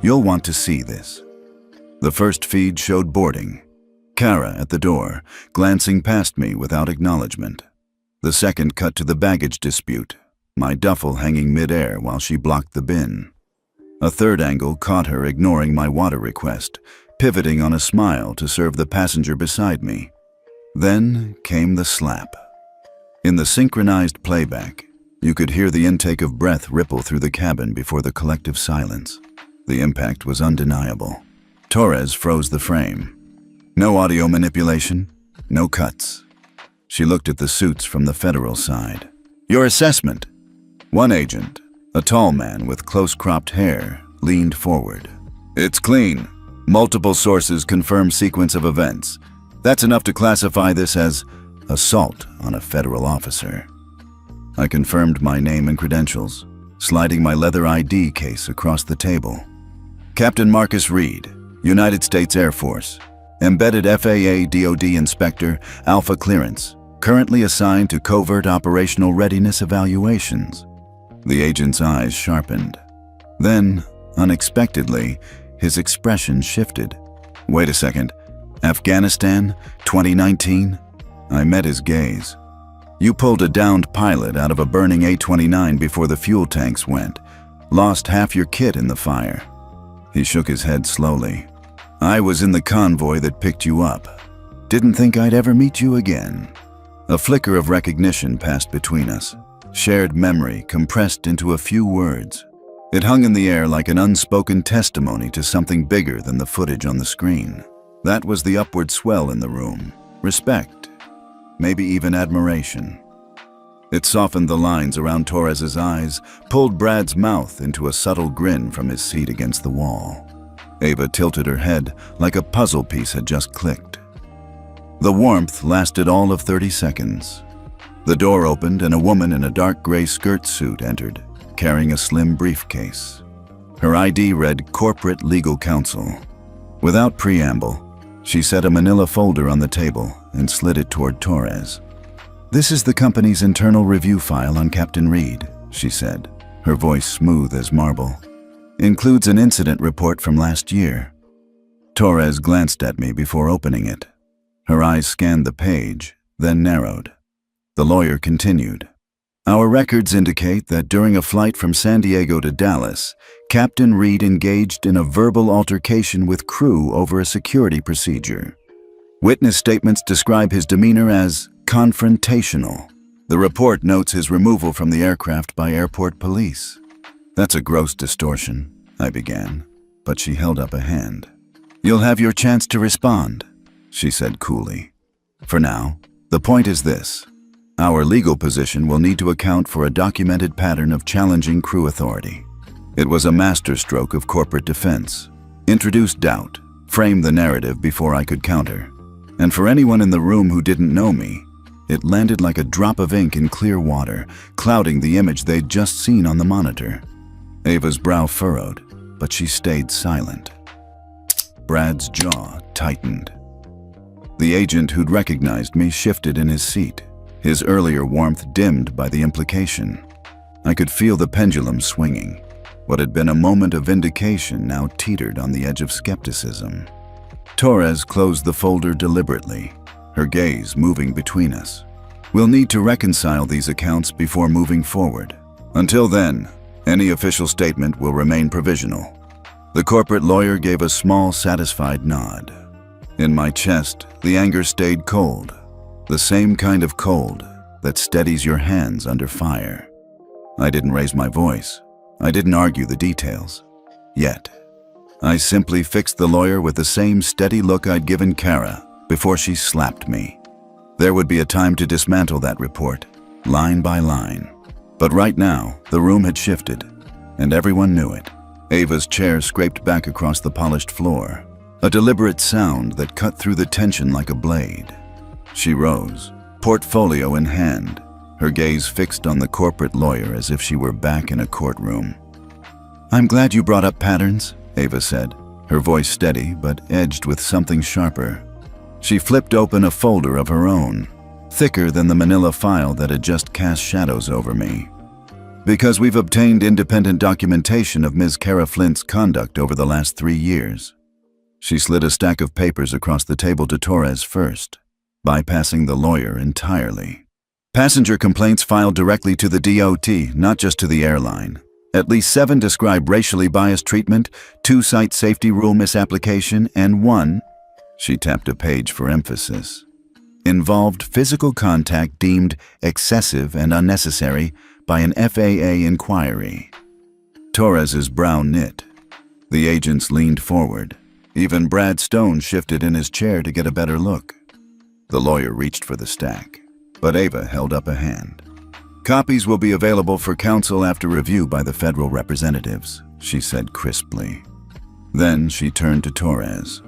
"You'll want to see this." The first feed showed boarding. Kara at the door, glancing past me without acknowledgement. The second cut to the baggage dispute, my duffel hanging mid-air while she blocked the bin. A third angle caught her ignoring my water request, pivoting on a smile to serve the passenger beside me. Then came the slap. In the synchronized playback, you could hear the intake of breath ripple through the cabin before the collective silence. The impact was undeniable. Torres froze the frame. No audio manipulation, no cuts. She looked at the suits from the federal side. "Your assessment." One agent, a tall man with close-cropped hair, leaned forward. "It's clean. Multiple sources confirm sequence of events. That's enough to classify this as assault on a federal officer." I confirmed my name and credentials, sliding my leather ID case across the table. "Captain Marcus Reed, United States Air Force. Embedded FAA DoD Inspector, Alpha Clearance. Currently assigned to covert operational readiness evaluations. The agent's eyes sharpened. Then, unexpectedly, his expression shifted. Wait a second. Afghanistan, 2019? I met his gaze. You pulled a downed pilot out of a burning A-29 before the fuel tanks went. Lost half your kit in the fire. He shook his head slowly. I was in the convoy that picked you up. Didn't think I'd ever meet you again. A flicker of recognition passed between us. Shared memory compressed into a few words. It hung in the air like an unspoken testimony to something bigger than the footage on the screen. That was the upward swell in the room. Respect. Maybe even admiration. It softened the lines around Torres's eyes, pulled Brad's mouth into a subtle grin from his seat against the wall. Ava tilted her head like a puzzle piece had just clicked. The warmth lasted all of 30 seconds. The door opened and a woman in a dark gray skirt suit entered, carrying a slim briefcase. Her ID read Corporate Legal Counsel. Without preamble, she set a manila folder on the table and slid it toward Torres. This is the company's internal review file on Captain Reed, she said, her voice smooth as marble. Includes an incident report from last year. Torres glanced at me before opening it. Her eyes scanned the page, then narrowed. The lawyer continued. Our records indicate that during a flight from San Diego to Dallas, Captain Reed engaged in a verbal altercation with crew over a security procedure. Witness statements describe his demeanor as confrontational. The report notes his removal from the aircraft by airport police. That's a gross distortion, I began, but she held up a hand. You'll have your chance to respond, she said coolly. For now, the point is this. Our legal position will need to account for a documented pattern of challenging crew authority. It was a masterstroke of corporate defense. Introduced doubt, framed the narrative before I could counter. And for anyone in the room who didn't know me, it landed like a drop of ink in clear water, clouding the image they'd just seen on the monitor. Ava's brow furrowed, but she stayed silent. Brad's jaw tightened. The agent who'd recognized me shifted in his seat, his earlier warmth dimmed by the implication. I could feel the pendulum swinging. What had been a moment of vindication now teetered on the edge of skepticism. Torres closed the folder deliberately, her gaze moving between us. We'll need to reconcile these accounts before moving forward. Until then, any official statement will remain provisional. The corporate lawyer gave a small, satisfied nod. In my chest, the anger stayed cold. The same kind of cold that steadies your hands under fire. I didn't raise my voice. I didn't argue the details. Yet. I simply fixed the lawyer with the same steady look I'd given Kara before she slapped me. There would be a time to dismantle that report, line by line. But right now, the room had shifted, and everyone knew it. Ava's chair scraped back across the polished floor, a deliberate sound that cut through the tension like a blade. She rose, portfolio in hand, her gaze fixed on the corporate lawyer as if she were back in a courtroom. I'm glad you brought up patterns, Ava said, her voice steady but edged with something sharper. She flipped open a folder of her own, thicker than the manila file that had just cast shadows over me. Because we've obtained independent documentation of Ms. Kara Flint's conduct over the last 3 years. She slid a stack of papers across the table to Torres first, bypassing the lawyer entirely. Passenger complaints filed directly to the DOT, not just to the airline. At least 7 describe racially biased treatment, 2 cite safety rule misapplication, and 1, she tapped a page for emphasis, involved physical contact deemed excessive and unnecessary by an FAA inquiry. Torres's brow knit. The agents leaned forward. Even Brad Stone shifted in his chair to get a better look. The lawyer reached for the stack, but Ava held up a hand. Copies will be available for counsel after review by the federal representatives, she said crisply. Then she turned to Torres.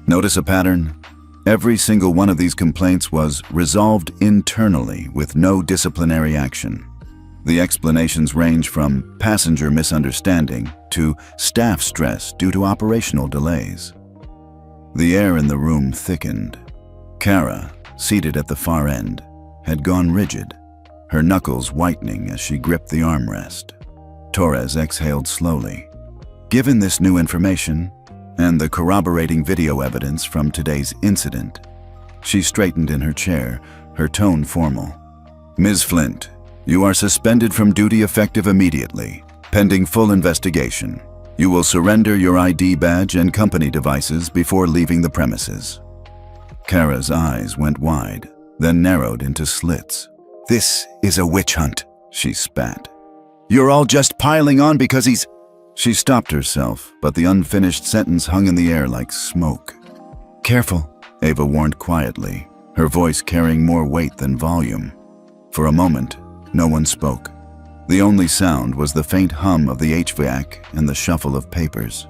Notice a pattern? Every single one of these complaints was resolved internally with no disciplinary action. The explanations range from passenger misunderstanding to staff stress due to operational delays. The air in the room thickened. Kara, seated at the far end, had gone rigid, her knuckles whitening as she gripped the armrest. Torres exhaled slowly. Given this new information, and the corroborating video evidence from today's incident, she straightened in her chair, her tone formal. Ms. Flint, you are suspended from duty effective immediately, pending full investigation. You will surrender your ID badge and company devices before leaving the premises. Kara's eyes went wide, then narrowed into slits. This is a witch hunt, she spat. You're all just piling on because he's… She stopped herself, but the unfinished sentence hung in the air like smoke. Careful, Ava warned quietly, her voice carrying more weight than volume. For a moment, no one spoke. The only sound was the faint hum of the HVAC and the shuffle of papers.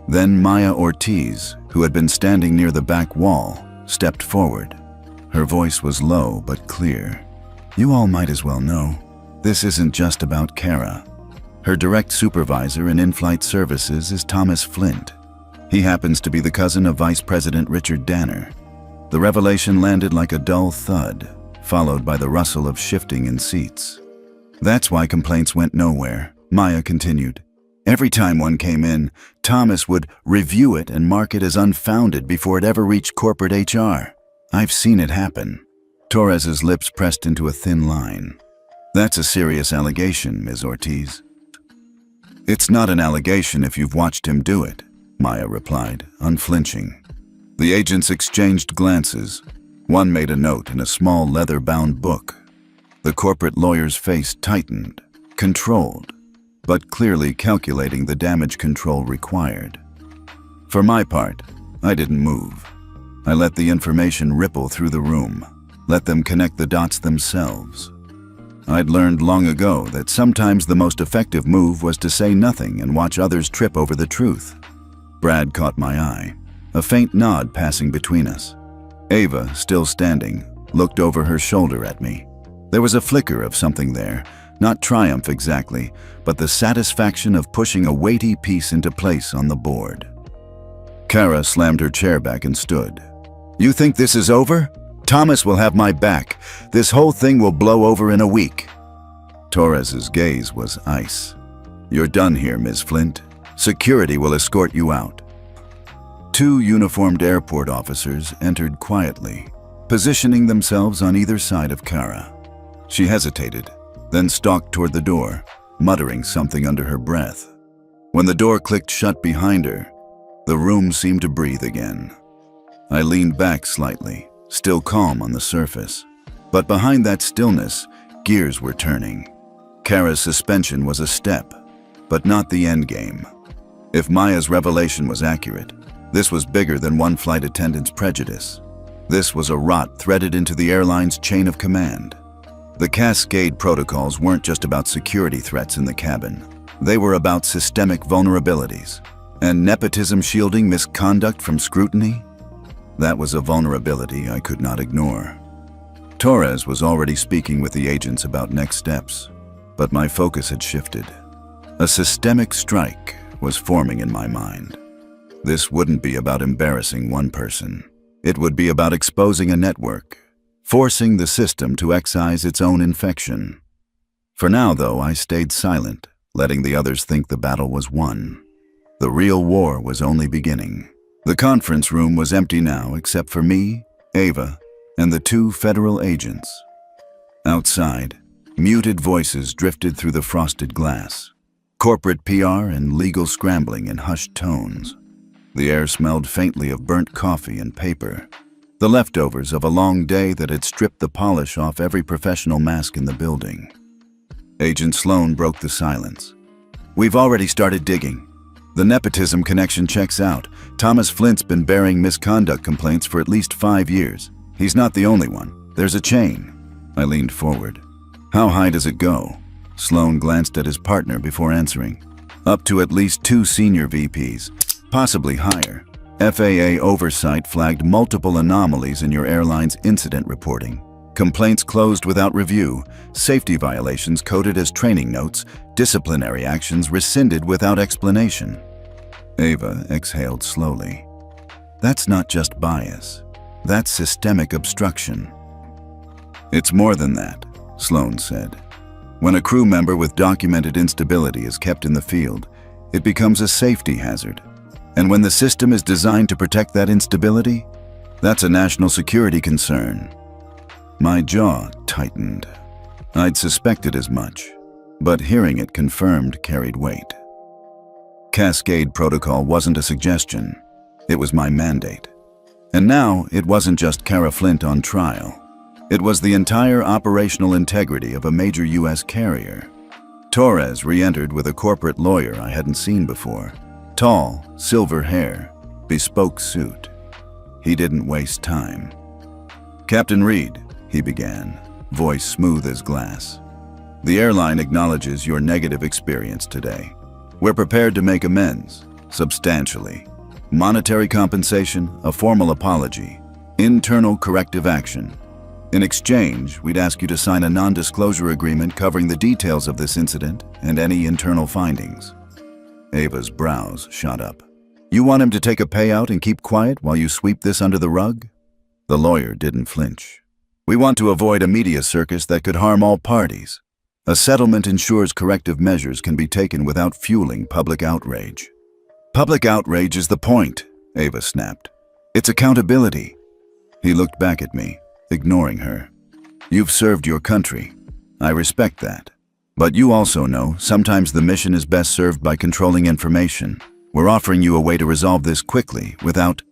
Then Maya Ortiz, who had been standing near the back wall, stepped forward. Her voice was low but clear. You all might as well know, this isn't just about Kara. Her direct supervisor in in-flight services is Thomas Flint. He happens to be the cousin of Vice President Richard Danner. The revelation landed like a dull thud, followed by the rustle of shifting in seats. That's why complaints went nowhere, Maya continued. Every time one came in, Thomas would review it and mark it as unfounded before it ever reached corporate HR. I've seen it happen. Torres's lips pressed into a thin line. That's a serious allegation, Ms. Ortiz. It's not an allegation if you've watched him do it, Maya replied, unflinching. The agents exchanged glances. One made a note in a small leather-bound book. The corporate lawyer's face tightened, controlled, but clearly calculating the damage control required. For my part, I didn't move. I let the information ripple through the room, let them connect the dots themselves. I'd learned long ago that sometimes the most effective move was to say nothing and watch others trip over the truth. Brad caught my eye, a faint nod passing between us. Ava, still standing, looked over her shoulder at me. There was a flicker of something there, not triumph exactly, but the satisfaction of pushing a weighty piece into place on the board. Kara slammed her chair back and stood. You think this is over? Thomas will have my back. This whole thing will blow over in a week. Torres's gaze was ice. You're done here, Ms. Flint. Security will escort you out. Two uniformed airport officers entered quietly, positioning themselves on either side of Kara. She hesitated, then stalked toward the door, muttering something under her breath. When the door clicked shut behind her, the room seemed to breathe again. I leaned back slightly, still calm on the surface. But behind that stillness, gears were turning. Kara's suspension was a step, but not the end game. If Maya's revelation was accurate, this was bigger than one flight attendant's prejudice. This was a rot threaded into the airline's chain of command. The Cascade protocols weren't just about security threats in the cabin. They were about systemic vulnerabilities. And nepotism shielding misconduct from scrutiny? That was a vulnerability I could not ignore. Torres was already speaking with the agents about next steps, but my focus had shifted. A systemic strike was forming in my mind. This wouldn't be about embarrassing one person. It would be about exposing a network, forcing the system to excise its own infection. For now, though, I stayed silent, letting the others think the battle was won. The real war was only beginning. The conference room was empty now except for me, Ava, and the two federal agents. Outside, muted voices drifted through the frosted glass. Corporate PR and legal scrambling in hushed tones. The air smelled faintly of burnt coffee and paper, the leftovers of a long day that had stripped the polish off every professional mask in the building. Agent Sloan broke the silence. We've already started digging. The nepotism connection checks out. Thomas Flint's been bearing misconduct complaints for at least 5 years. He's not the only one. There's a chain. I leaned forward. How high does it go? Sloan glanced at his partner before answering. Up to at least 2 senior VPs, possibly higher. FAA oversight flagged multiple anomalies in your airline's incident reporting. Complaints closed without review, safety violations coded as training notes, disciplinary actions rescinded without explanation. Ava exhaled slowly. That's not just bias. That's systemic obstruction. It's more than that, Sloan said. When a crew member with documented instability is kept in the field, it becomes a safety hazard. And when the system is designed to protect that instability, that's a national security concern. My jaw tightened. I'd suspected as much, but hearing it confirmed carried weight. Cascade Protocol wasn't a suggestion. It was my mandate. And now it wasn't just Kara Flint on trial. It was the entire operational integrity of a major U.S. carrier. Torres re-entered with a corporate lawyer I hadn't seen before. Tall, silver hair, bespoke suit. He didn't waste time. "Captain Reed," he began, voice smooth as glass. "The airline acknowledges your negative experience today. We're prepared to make amends, substantially. Monetary compensation, a formal apology, internal corrective action. In exchange, we'd ask you to sign a non-disclosure agreement covering the details of this incident and any internal findings." Ava's brows shot up. "You want him to take a payout and keep quiet while you sweep this under the rug?" The lawyer didn't flinch. "We want to avoid a media circus that could harm all parties. A settlement ensures corrective measures can be taken without fueling public outrage." "Public outrage is the point," Ava snapped. "It's accountability." He looked back at me, ignoring her. "You've served your country. I respect that. But you also know sometimes the mission is best served by controlling information. We're offering you a way to resolve this quickly without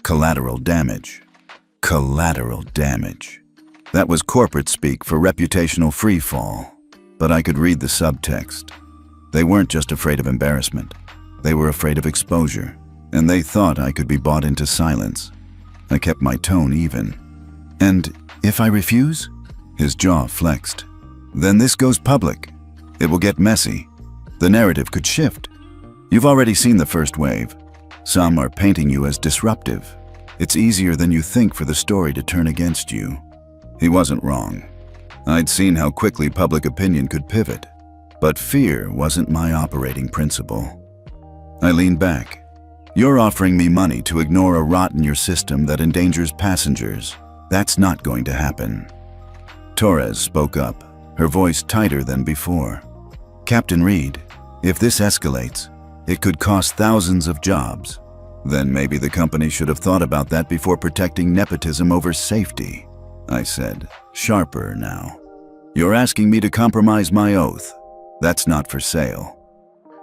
collateral damage." Collateral damage. That was corporate speak for reputational freefall. But I could read the subtext. They weren't just afraid of embarrassment. They were afraid of exposure, and they thought I could be bought into silence. I kept my tone even. "And if I refuse?" His jaw flexed. "Then this goes public. It will get messy. The narrative could shift. You've already seen the first wave. Some are painting you as disruptive. It's easier than you think for the story to turn against you." He wasn't wrong. I'd seen how quickly public opinion could pivot, but fear wasn't my operating principle. I leaned back. "You're offering me money to ignore a rot in your system that endangers passengers. That's not going to happen." Torres spoke up, her voice tighter than before. "Captain Reed, if this escalates, it could cost thousands of jobs. Then maybe the company should have thought about that before protecting nepotism over safety," I said, sharper now. "You're asking me to compromise my oath. That's not for sale."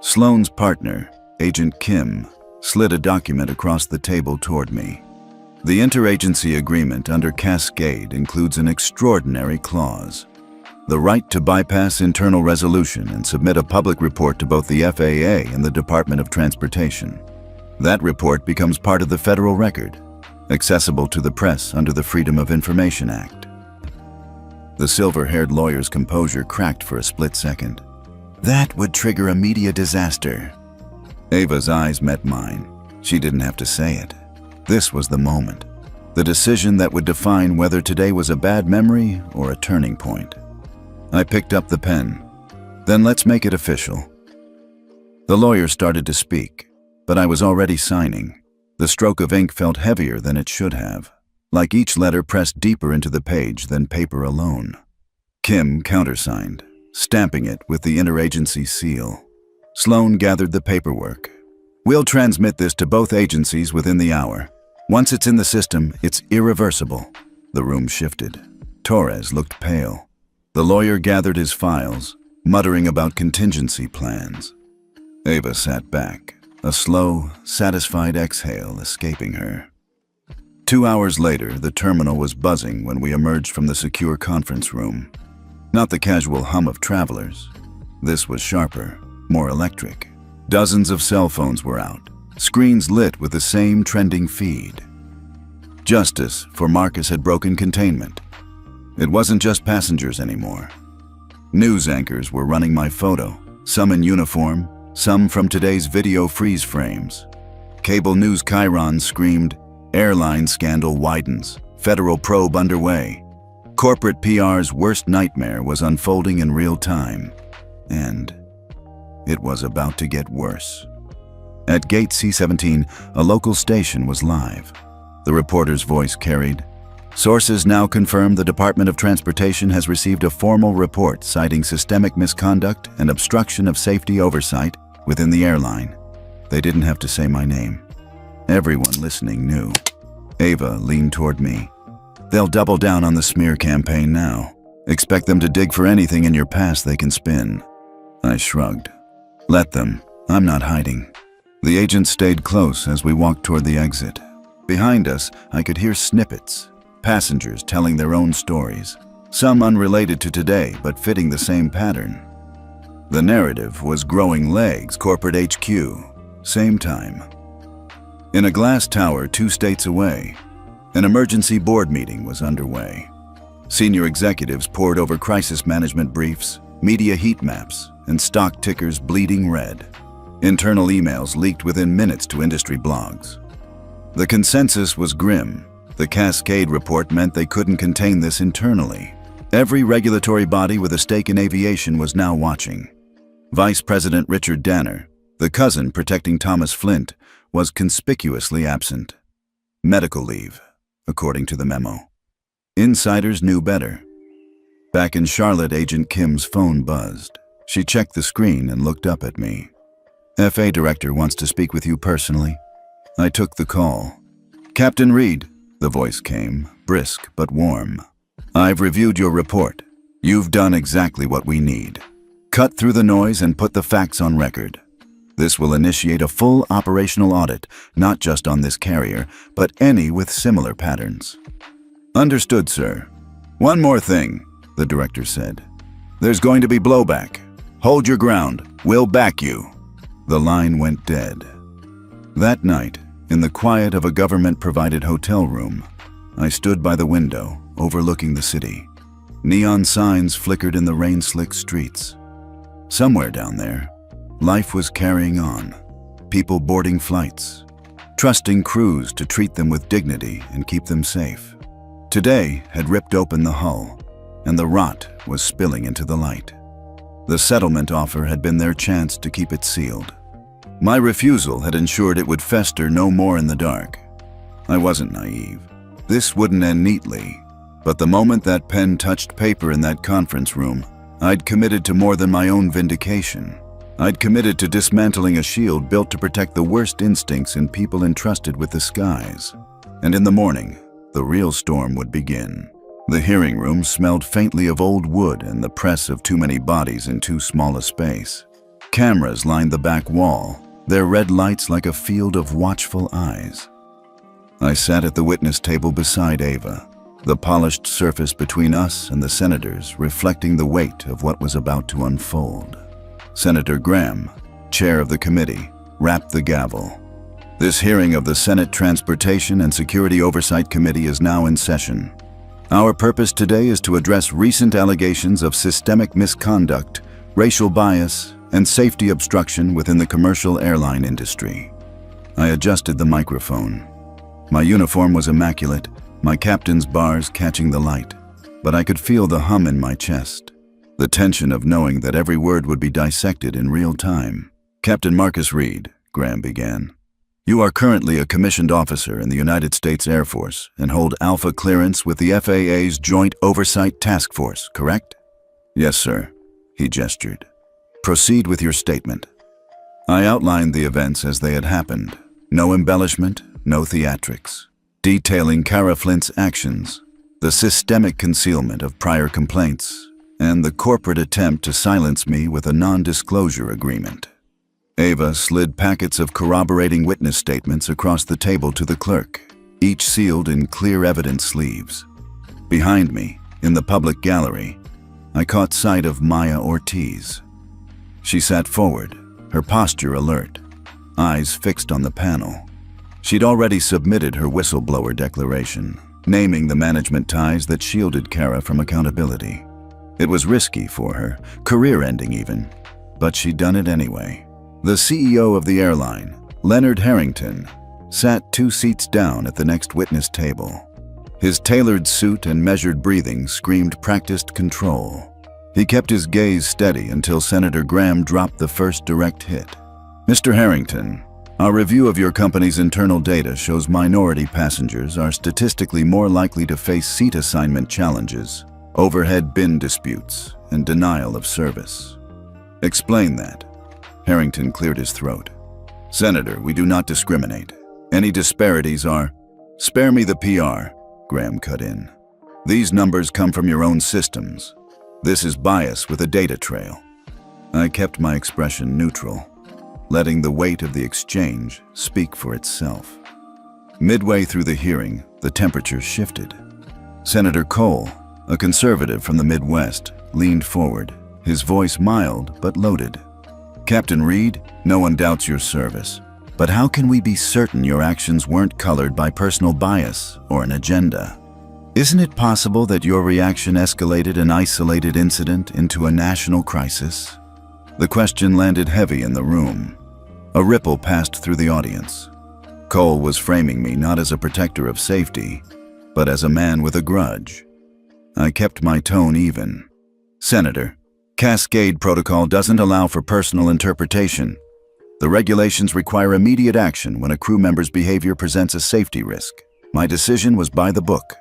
Sloan's partner, Agent Kim, slid a document across the table toward me. The interagency agreement under Cascade includes an extraordinary clause: the right to bypass internal resolution and submit a public report to both the FAA and the Department of Transportation. That report becomes part of the federal record, accessible to the press under the Freedom of Information Act. The silver-haired lawyer's composure cracked for a split second. "That would trigger a media disaster." Ava's eyes met mine. She didn't have to say it. This was the moment. The decision that would define whether today was a bad memory or a turning point. I picked up the pen. "Then let's make it official." The lawyer started to speak, but I was already signing. The stroke of ink felt heavier than it should have, like each letter pressed deeper into the page than paper alone. Kim countersigned, stamping it with the interagency seal. Sloan gathered the paperwork. "We'll transmit this to both agencies within the hour. Once it's in the system, it's irreversible." The room shifted. Torres looked pale. The lawyer gathered his files, muttering about contingency plans. Ava sat back, a slow, satisfied exhale escaping her. 2 hours later, the terminal was buzzing when we emerged from the secure conference room. Not the casual hum of travelers. This was sharper, more electric. Dozens of cell phones were out, screens lit with the same trending feed. Justice for Marcus had broken containment. It wasn't just passengers anymore. News anchors were running my photo, some in uniform, some from today's video freeze frames. Cable news chyrons screamed, "Airline scandal widens, federal probe underway." Corporate PR's worst nightmare was unfolding in real time, and it was about to get worse. At gate C-17, a local station was live. The reporter's voice carried, "Sources now confirm the Department of Transportation has received a formal report citing systemic misconduct and obstruction of safety oversight within the airline." They didn't have to say my name. Everyone listening knew. Ava leaned toward me. "They'll double down on the smear campaign now. Expect them to dig for anything in your past they can spin." I shrugged. "Let them. I'm not hiding." The agents stayed close as we walked toward the exit. Behind us, I could hear snippets, passengers telling their own stories, some unrelated to today but fitting the same pattern. The narrative was growing legs, corporate HQ, same time. In a glass tower 2 states away, an emergency board meeting was underway. Senior executives pored over crisis management briefs, media heat maps, and stock tickers bleeding red. Internal emails leaked within minutes to industry blogs. The consensus was grim. The Cascade report meant they couldn't contain this internally. Every regulatory body with a stake in aviation was now watching. Vice President Richard Danner, the cousin protecting Thomas Flint, was conspicuously absent. Medical leave, according to the memo. Insiders knew better. Back in Charlotte, Agent Kim's phone buzzed. She checked the screen and looked up at me. "FA Director wants to speak with you personally." I took the call. "Captain Reed," the voice came, brisk but warm. "I've reviewed your report. You've done exactly what we need. Cut through the noise and put the facts on record. This will initiate a full operational audit, not just on this carrier, but any with similar patterns." "Understood, sir. One more thing," the director said. "There's going to be blowback. Hold your ground. We'll back you." The line went dead. That night, in the quiet of a government-provided hotel room, I stood by the window, overlooking the city. Neon signs flickered in the rain-slicked streets. Somewhere down there, life was carrying on. People boarding flights, trusting crews to treat them with dignity and keep them safe. Today had ripped open the hull, and the rot was spilling into the light. The settlement offer had been their chance to keep it sealed. My refusal had ensured it would fester no more in the dark. I wasn't naive. This wouldn't end neatly, but the moment that pen touched paper in that conference room, I'd committed to more than my own vindication. I'd committed to dismantling a shield built to protect the worst instincts in people entrusted with the skies. And in the morning, the real storm would begin. The hearing room smelled faintly of old wood and the press of too many bodies in too small a space. Cameras lined the back wall, their red lights like a field of watchful eyes. I sat at the witness table beside Ava, the polished surface between us and the senators reflecting the weight of what was about to unfold. Senator Graham, chair of the committee, rapped the gavel. "This hearing of the Senate Transportation and Security Oversight Committee is now in session. Our purpose today is to address recent allegations of systemic misconduct, racial bias, and safety obstruction within the commercial airline industry." I adjusted the microphone. My uniform was immaculate, my captain's bars catching the light, but I could feel the hum in my chest, the tension of knowing that every word would be dissected in real time. "Captain Marcus Reed," Graham began, "you are currently a commissioned officer in the United States Air Force and hold Alpha clearance with the FAA's Joint Oversight Task Force, correct?" "Yes, sir," he gestured. "Proceed with your statement." I outlined the events as they had happened. No embellishment, no theatrics. Detailing Cara Flint's actions, the systemic concealment of prior complaints, and the corporate attempt to silence me with a non-disclosure agreement. Ava slid packets of corroborating witness statements across the table to the clerk, each sealed in clear evidence sleeves. Behind me, in the public gallery, I caught sight of Maya Ortiz. She sat forward, her posture alert, eyes fixed on the panel. She'd already submitted her whistleblower declaration, naming the management ties that shielded Cara from accountability. It was risky for her, career-ending even, but she'd done it anyway. The CEO of the airline, Leonard Harrington, sat 2 seats down at the next witness table. His tailored suit and measured breathing screamed practiced control. He kept his gaze steady until Senator Graham dropped the first direct hit. "Mr. Harrington, Our review of your company's internal data shows minority passengers are statistically more likely to face seat assignment challenges, overhead bin disputes, and denial of service. Explain that. Harrington cleared his throat. Senator, we do not discriminate. Any disparities are... Spare me the PR, Graham cut in. These numbers come from your own systems. This is bias with a data trail. I kept my expression neutral, letting the weight of the exchange speak for itself. Midway through the hearing, the temperature shifted. Senator Cole, a conservative from the Midwest, leaned forward, his voice mild but loaded. Captain Reed, no one doubts your service, but how can we be certain your actions weren't colored by personal bias or an agenda? Isn't it possible that your reaction escalated an isolated incident into a national crisis? The question landed heavy in the room. A ripple passed through the audience. Cole was framing me not as a protector of safety, but as a man with a grudge. I kept my tone even. Senator, Cascade Protocol doesn't allow for personal interpretation. The regulations require immediate action when a crew member's behavior presents a safety risk. My decision was by the book,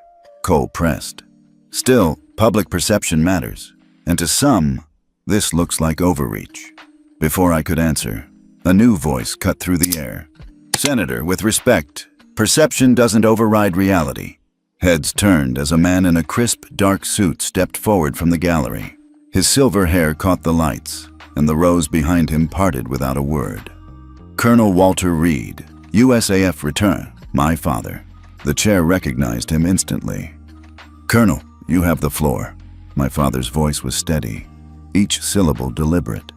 Cole pressed. Still, public perception matters, and to some, this looks like overreach. Before I could answer, a new voice cut through the air. Senator, with respect, perception doesn't override reality. Heads turned as a man in a crisp, dark suit stepped forward from the gallery. His silver hair caught the lights, and the rows behind him parted without a word. Colonel Walter Reed, USAF return, my father. The chair recognized him instantly. Colonel, you have the floor. My father's voice was steady, each syllable deliberate.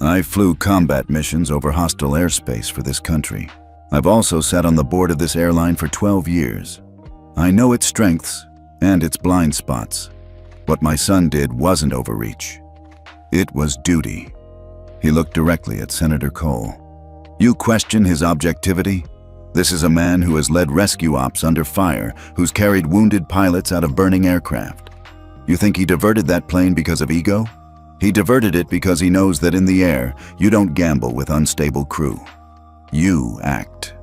I flew combat missions over hostile airspace for this country. I've also sat on the board of this airline for 12 years. I know its strengths and its blind spots. What my son did wasn't overreach. It was duty. He looked directly at Senator Cole. You question his objectivity? This is a man who has led rescue ops under fire, who's carried wounded pilots out of burning aircraft. You think he diverted that plane because of ego? He diverted it because he knows that in the air, you don't gamble with unstable crew. You act.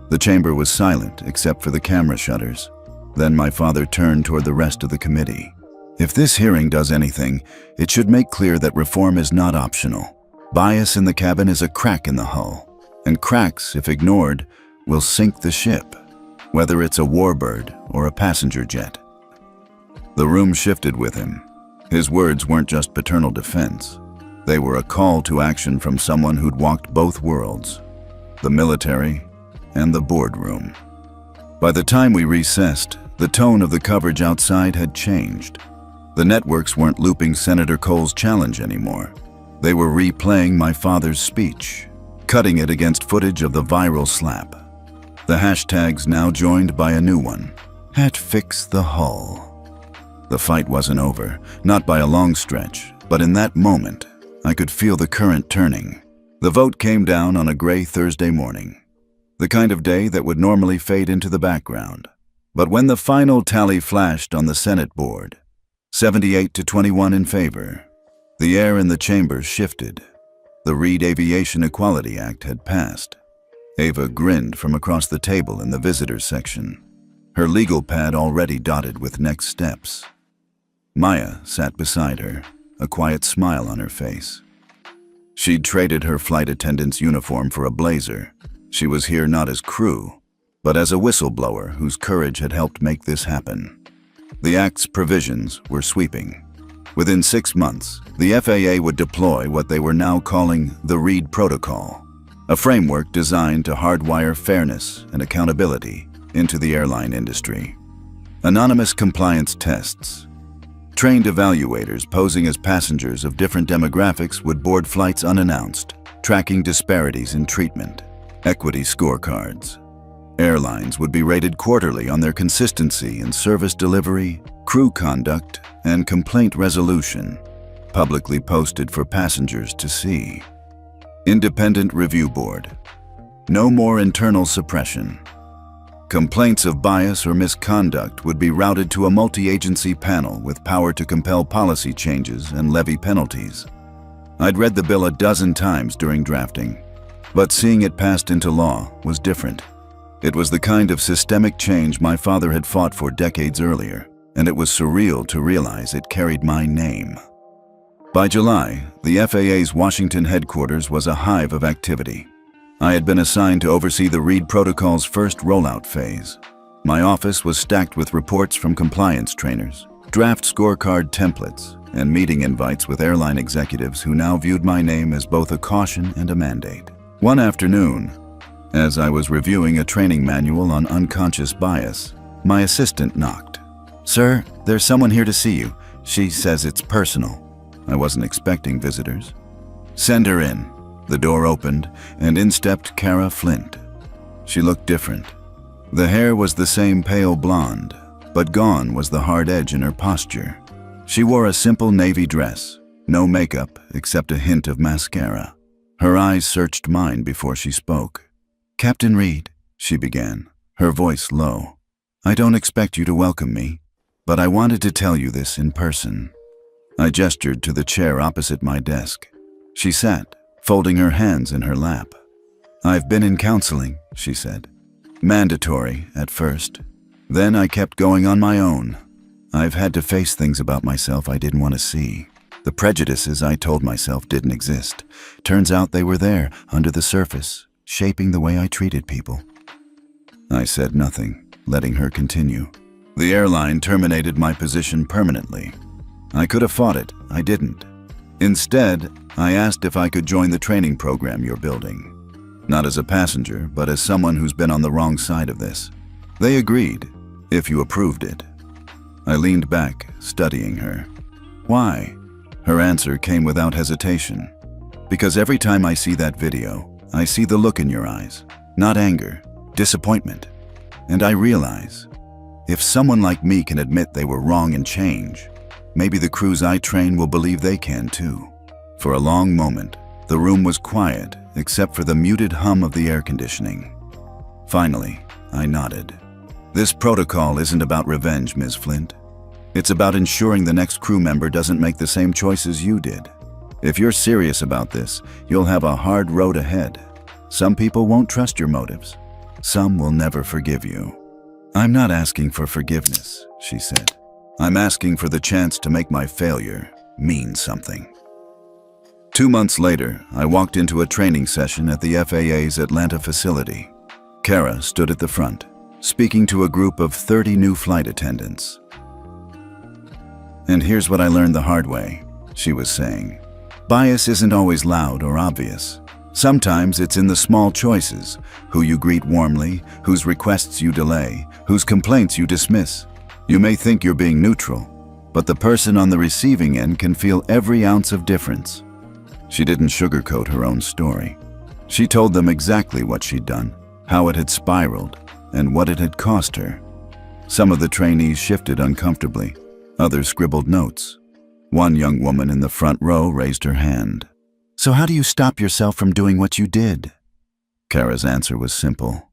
The chamber was silent except for the camera shutters. Then my father turned toward the rest of the committee. If this hearing does anything, it should make clear that reform is not optional. Bias in the cabin is a crack in the hull, and cracks, if ignored, will sink the ship, whether it's a warbird or a passenger jet. The room shifted with him. His words weren't just paternal defense. They were a call to action from someone who'd walked both worlds, the military and the boardroom. By the time we recessed, the tone of the coverage outside had changed. The networks weren't looping Senator Cole's challenge anymore. They were replaying my father's speech, cutting it against footage of the viral slap. The hashtags now joined by a new one, #FixTheHull. The fight wasn't over, not by a long stretch, but in that moment, I could feel the current turning. The vote came down on a gray Thursday morning, the kind of day that would normally fade into the background. But when the final tally flashed on the Senate board, 78 to 21 in favor, the air in the chamber shifted. The Reed Aviation Equality Act had passed. Ava grinned from across the table in the visitors section, her legal pad already dotted with next steps. Maya sat beside her, a quiet smile on her face. She'd traded her flight attendant's uniform for a blazer. She was here not as crew, but as a whistleblower whose courage had helped make this happen. The Act's provisions were sweeping. Within 6 months, the FAA would deploy what they were now calling the Reed Protocol, a framework designed to hardwire fairness and accountability into the airline industry. Anonymous compliance tests. Trained evaluators posing as passengers of different demographics would board flights unannounced, tracking disparities in treatment. Equity scorecards. Airlines would be rated quarterly on their consistency in service delivery, crew conduct, and complaint resolution, publicly posted for passengers to see. Independent Review Board. No more internal suppression. Complaints of bias or misconduct would be routed to a multi-agency panel with power to compel policy changes and levy penalties. I'd read the bill a dozen times during drafting. But seeing it passed into law was different. It was the kind of systemic change my father had fought for decades earlier, and it was surreal to realize it carried my name. By July, the FAA's Washington headquarters was a hive of activity. I had been assigned to oversee the Read protocol's first rollout phase. My office was stacked with reports from compliance trainers, draft scorecard templates, and meeting invites with airline executives who now viewed my name as both a caution and a mandate. One afternoon, as I was reviewing a training manual on unconscious bias, my assistant knocked. "Sir, there's someone here to see you. She says it's personal." I wasn't expecting visitors. "Send her in." The door opened, and in stepped Kara Flint. She looked different. The hair was the same pale blonde, but gone was the hard edge in her posture. She wore a simple navy dress, no makeup except a hint of mascara. Her eyes searched mine before she spoke. "Captain Reed," she began, her voice low. "I don't expect you to welcome me, but I wanted to tell you this in person." I gestured to the chair opposite my desk. She sat, folding her hands in her lap. "I've been in counseling," she said. "Mandatory at first. Then I kept going on my own. I've had to face things about myself I didn't want to see. The prejudices I told myself didn't exist. Turns out they were there, under the surface, shaping the way I treated people." I said nothing, letting her continue. "The airline terminated my position permanently. I could have fought it, I didn't. Instead, I asked if I could join the training program you're building. Not as a passenger, but as someone who's been on the wrong side of this. They agreed, if you approved it." I leaned back, studying her. "Why?" Her answer came without hesitation. "Because every time I see that video, I see the look in your eyes. Not anger, disappointment. And I realize, if someone like me can admit they were wrong and change, maybe the crews I train will believe they can too." For a long moment, the room was quiet except for the muted hum of the air conditioning. Finally, I nodded. "This protocol isn't about revenge, Ms. Flint. It's about ensuring the next crew member doesn't make the same choices you did. If you're serious about this, you'll have a hard road ahead. Some people won't trust your motives. Some will never forgive you." "I'm not asking for forgiveness," she said. "I'm asking for the chance to make my failure mean something." 2 months later, I walked into a training session at the FAA's Atlanta facility. Kara stood at the front, speaking to a group of 30 new flight attendants. "And here's what I learned the hard way," she was saying. "Bias isn't always loud or obvious. Sometimes it's in the small choices, who you greet warmly, whose requests you delay, whose complaints you dismiss. You may think you're being neutral, but the person on the receiving end can feel every ounce of difference." She didn't sugarcoat her own story. She told them exactly what she'd done, how it had spiraled, and what it had cost her. Some of the trainees shifted uncomfortably. Others scribbled notes. One young woman in the front row raised her hand. "So how do you stop yourself from doing what you did?" Kara's answer was simple.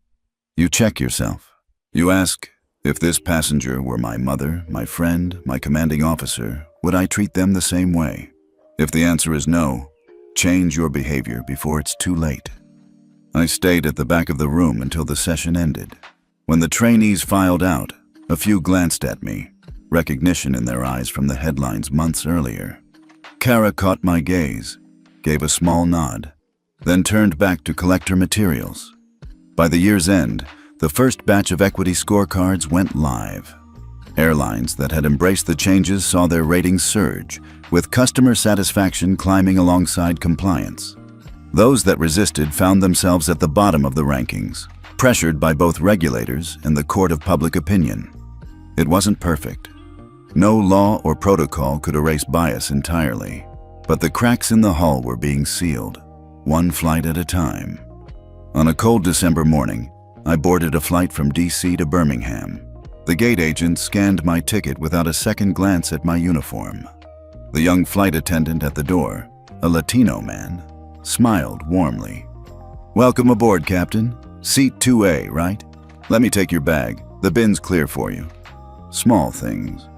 "You check yourself. You ask, if this passenger were my mother, my friend, my commanding officer, would I treat them the same way? If the answer is no, change your behavior before it's too late." I stayed at the back of the room until the session ended. When the trainees filed out, a few glanced at me, recognition in their eyes from the headlines months earlier. Kara caught my gaze, gave a small nod, then turned back to collect her materials. By the year's end, the first batch of equity scorecards went live. Airlines that had embraced the changes saw their ratings surge, with customer satisfaction climbing alongside compliance. Those that resisted found themselves at the bottom of the rankings, pressured by both regulators and the court of public opinion. It wasn't perfect. No law or protocol could erase bias entirely, but the cracks in the hull were being sealed, one flight at a time. On a cold December morning, I boarded a flight from DC to Birmingham. The gate agent scanned my ticket without a second glance at my uniform. The young flight attendant at the door, a Latino man, smiled warmly. "Welcome aboard, Captain. Seat 2A, right? Let me take your bag. The bin's clear for you." Small things,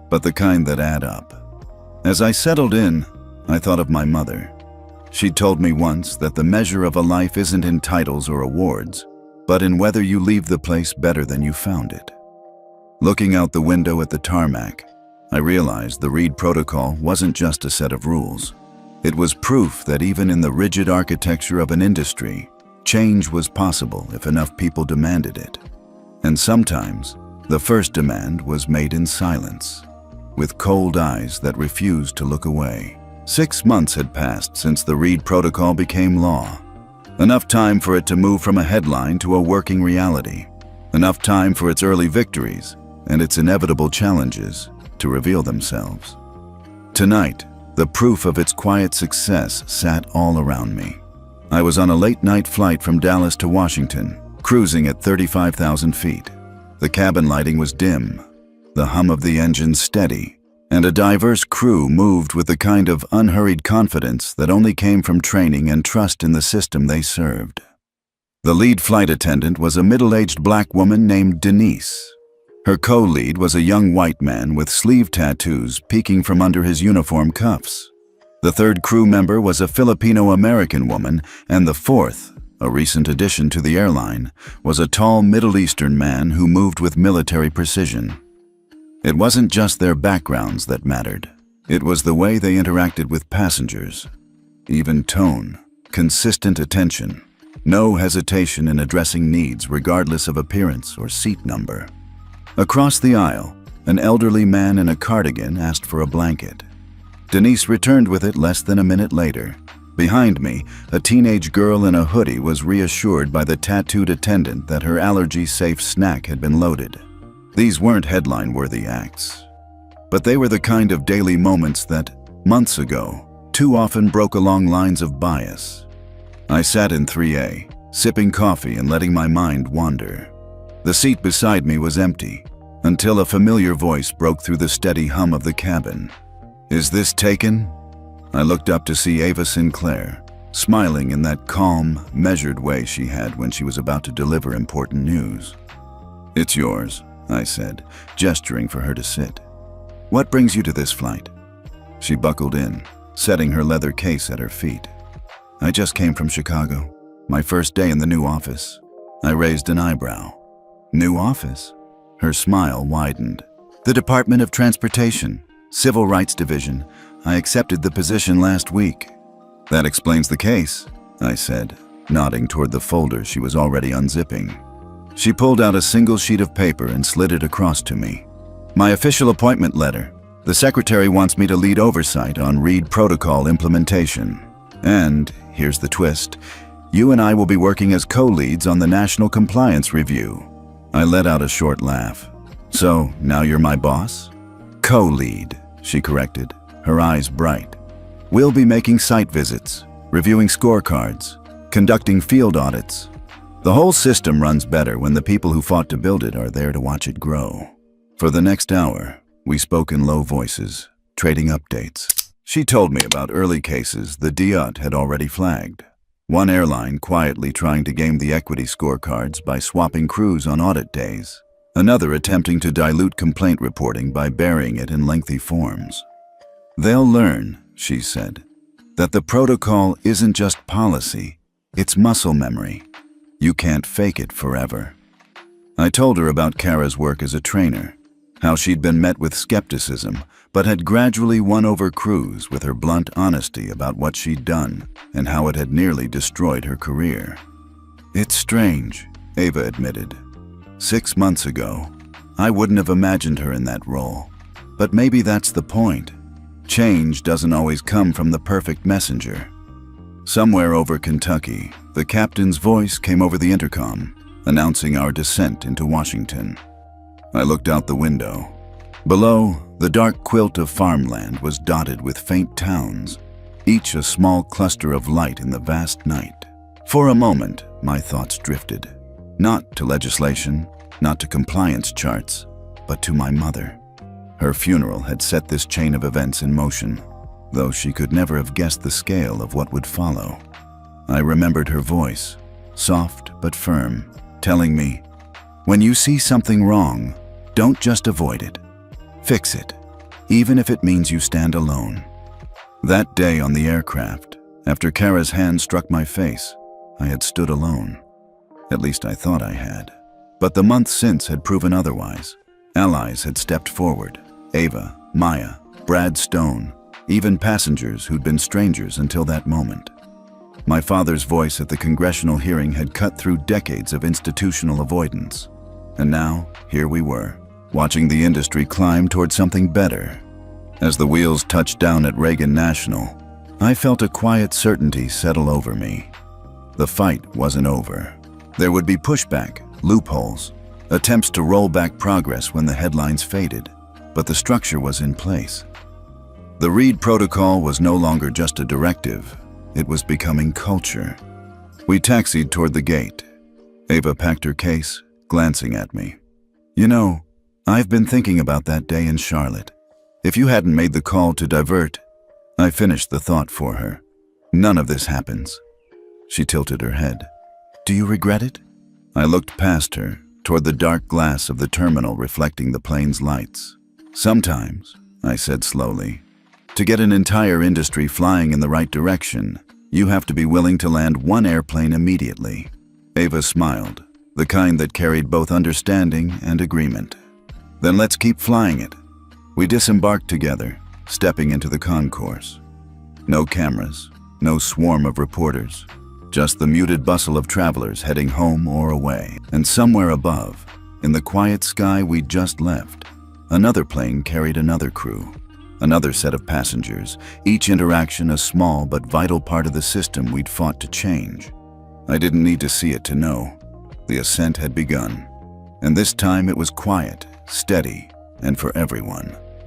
but the kind that add up. As I settled in, I thought of my mother. She told me once that the measure of a life isn't in titles or awards, but in whether you leave the place better than you found it. Looking out the window at the tarmac, I realized the Reed Protocol wasn't just a set of rules. It was proof that even in the rigid architecture of an industry, change was possible if enough people demanded it. And sometimes, the first demand was made in silence, with cold eyes that refused to look away. 6 months had passed since the Reed Protocol became law. Enough time for it to move from a headline to a working reality. Enough time for its early victories and its inevitable challenges to reveal themselves. Tonight, the proof of its quiet success sat all around me. I was on a late-night flight from Dallas to Washington, cruising at 35,000 feet. The cabin lighting was dim, the hum of the engine steady, and a diverse crew moved with the kind of unhurried confidence that only came from training and trust in the system they served. The lead flight attendant was a middle-aged black woman named Denise. Her co-lead was a young white man with sleeve tattoos peeking from under his uniform cuffs. The third crew member was a Filipino-American woman, and the fourth, a recent addition to the airline, was a tall Middle Eastern man who moved with military precision. It wasn't just their backgrounds that mattered. It was the way they interacted with passengers. Even tone, consistent attention, no hesitation in addressing needs regardless of appearance or seat number. Across the aisle, an elderly man in a cardigan asked for a blanket. Denise returned with it less than a minute later. Behind me, a teenage girl in a hoodie was reassured by the tattooed attendant that her allergy-safe snack had been loaded. These weren't headline-worthy acts, but they were the kind of daily moments that, months ago, too often broke along lines of bias. I sat in 3A, sipping coffee and letting my mind wander. The seat beside me was empty, until a familiar voice broke through the steady hum of the cabin. "Is this taken?" I looked up to see Ava Sinclair, smiling in that calm, measured way she had when she was about to deliver important news. "It's yours," I said, gesturing for her to sit. "What brings you to this flight?" She buckled in, setting her leather case at her feet. "I just came from Chicago. My first day in the new office." I raised an eyebrow. "New office?" Her smile widened. "The Department of Transportation, Civil Rights Division. I accepted the position last week." "That explains the case," I said, nodding toward the folder she was already unzipping. She pulled out a single sheet of paper and slid it across to me. "My official appointment letter. The secretary wants me to lead oversight on Reed Protocol implementation. And, here's the twist, you and I will be working as co-leads on the National Compliance Review." I let out a short laugh. "So, now you're my boss?" "Co-lead," she corrected, her eyes bright. "We'll be making site visits, reviewing scorecards, conducting field audits. The whole system runs better when the people who fought to build it are there to watch it grow." For the next hour, we spoke in low voices, trading updates. She told me about early cases the DIOT had already flagged. One airline quietly trying to game the equity scorecards by swapping crews on audit days. Another attempting to dilute complaint reporting by burying it in lengthy forms. "They'll learn," she said, "that the protocol isn't just policy, it's muscle memory. You can't fake it forever." I told her about Kara's work as a trainer, how she'd been met with skepticism, but had gradually won over crews with her blunt honesty about what she'd done and how it had nearly destroyed her career. "It's strange," Ava admitted. 6 months ago, I wouldn't have imagined her in that role. But maybe that's the point. Change doesn't always come from the perfect messenger. Somewhere over Kentucky, the captain's voice came over the intercom, announcing our descent into Washington. I looked out the window. Below, the dark quilt of farmland was dotted with faint towns, each a small cluster of light in the vast night. For a moment, my thoughts drifted. Not to legislation, not to compliance charts, but to my mother. Her funeral had set this chain of events in motion, though she could never have guessed the scale of what would follow. I remembered her voice, soft but firm, telling me, "When you see something wrong, don't just avoid it. Fix it, even if it means you stand alone." That day on the aircraft, After Kara's hand struck my face, I had stood alone. At least I thought I had. But the months since had proven otherwise. Allies had stepped forward. Ava, Maya, Brad Stone, even passengers who'd been strangers until that moment. My father's voice at the congressional hearing had cut through decades of institutional avoidance. And now, here we were, watching the industry climb toward something better. As the wheels touched down at Reagan National, I felt a quiet certainty settle over me. The fight wasn't over. There would be pushback, loopholes, attempts to roll back progress when the headlines faded, but the structure was in place. The Reed Protocol was no longer just a directive, it was becoming culture. We taxied toward the gate. Ava packed her case, glancing at me. You know, I've been thinking about that day in Charlotte. If you hadn't made the call to divert, I finished the thought for her. None of this happens. She tilted her head. Do you regret it? I looked past her, toward the dark glass of the terminal reflecting the plane's lights. Sometimes, I said slowly, to get an entire industry flying in the right direction, you have to be willing to land one airplane immediately. Ava smiled, the kind that carried both understanding and agreement. Then let's keep flying it. We disembarked together, stepping into the concourse. No cameras, no swarm of reporters, just the muted bustle of travelers heading home or away. And somewhere above, in the quiet sky we'd just left, another plane carried another crew, another set of passengers, each interaction a small but vital part of the system we'd fought to change. I didn't need to see it to know. The ascent had begun, and this time it was quiet, steady, and for everyone.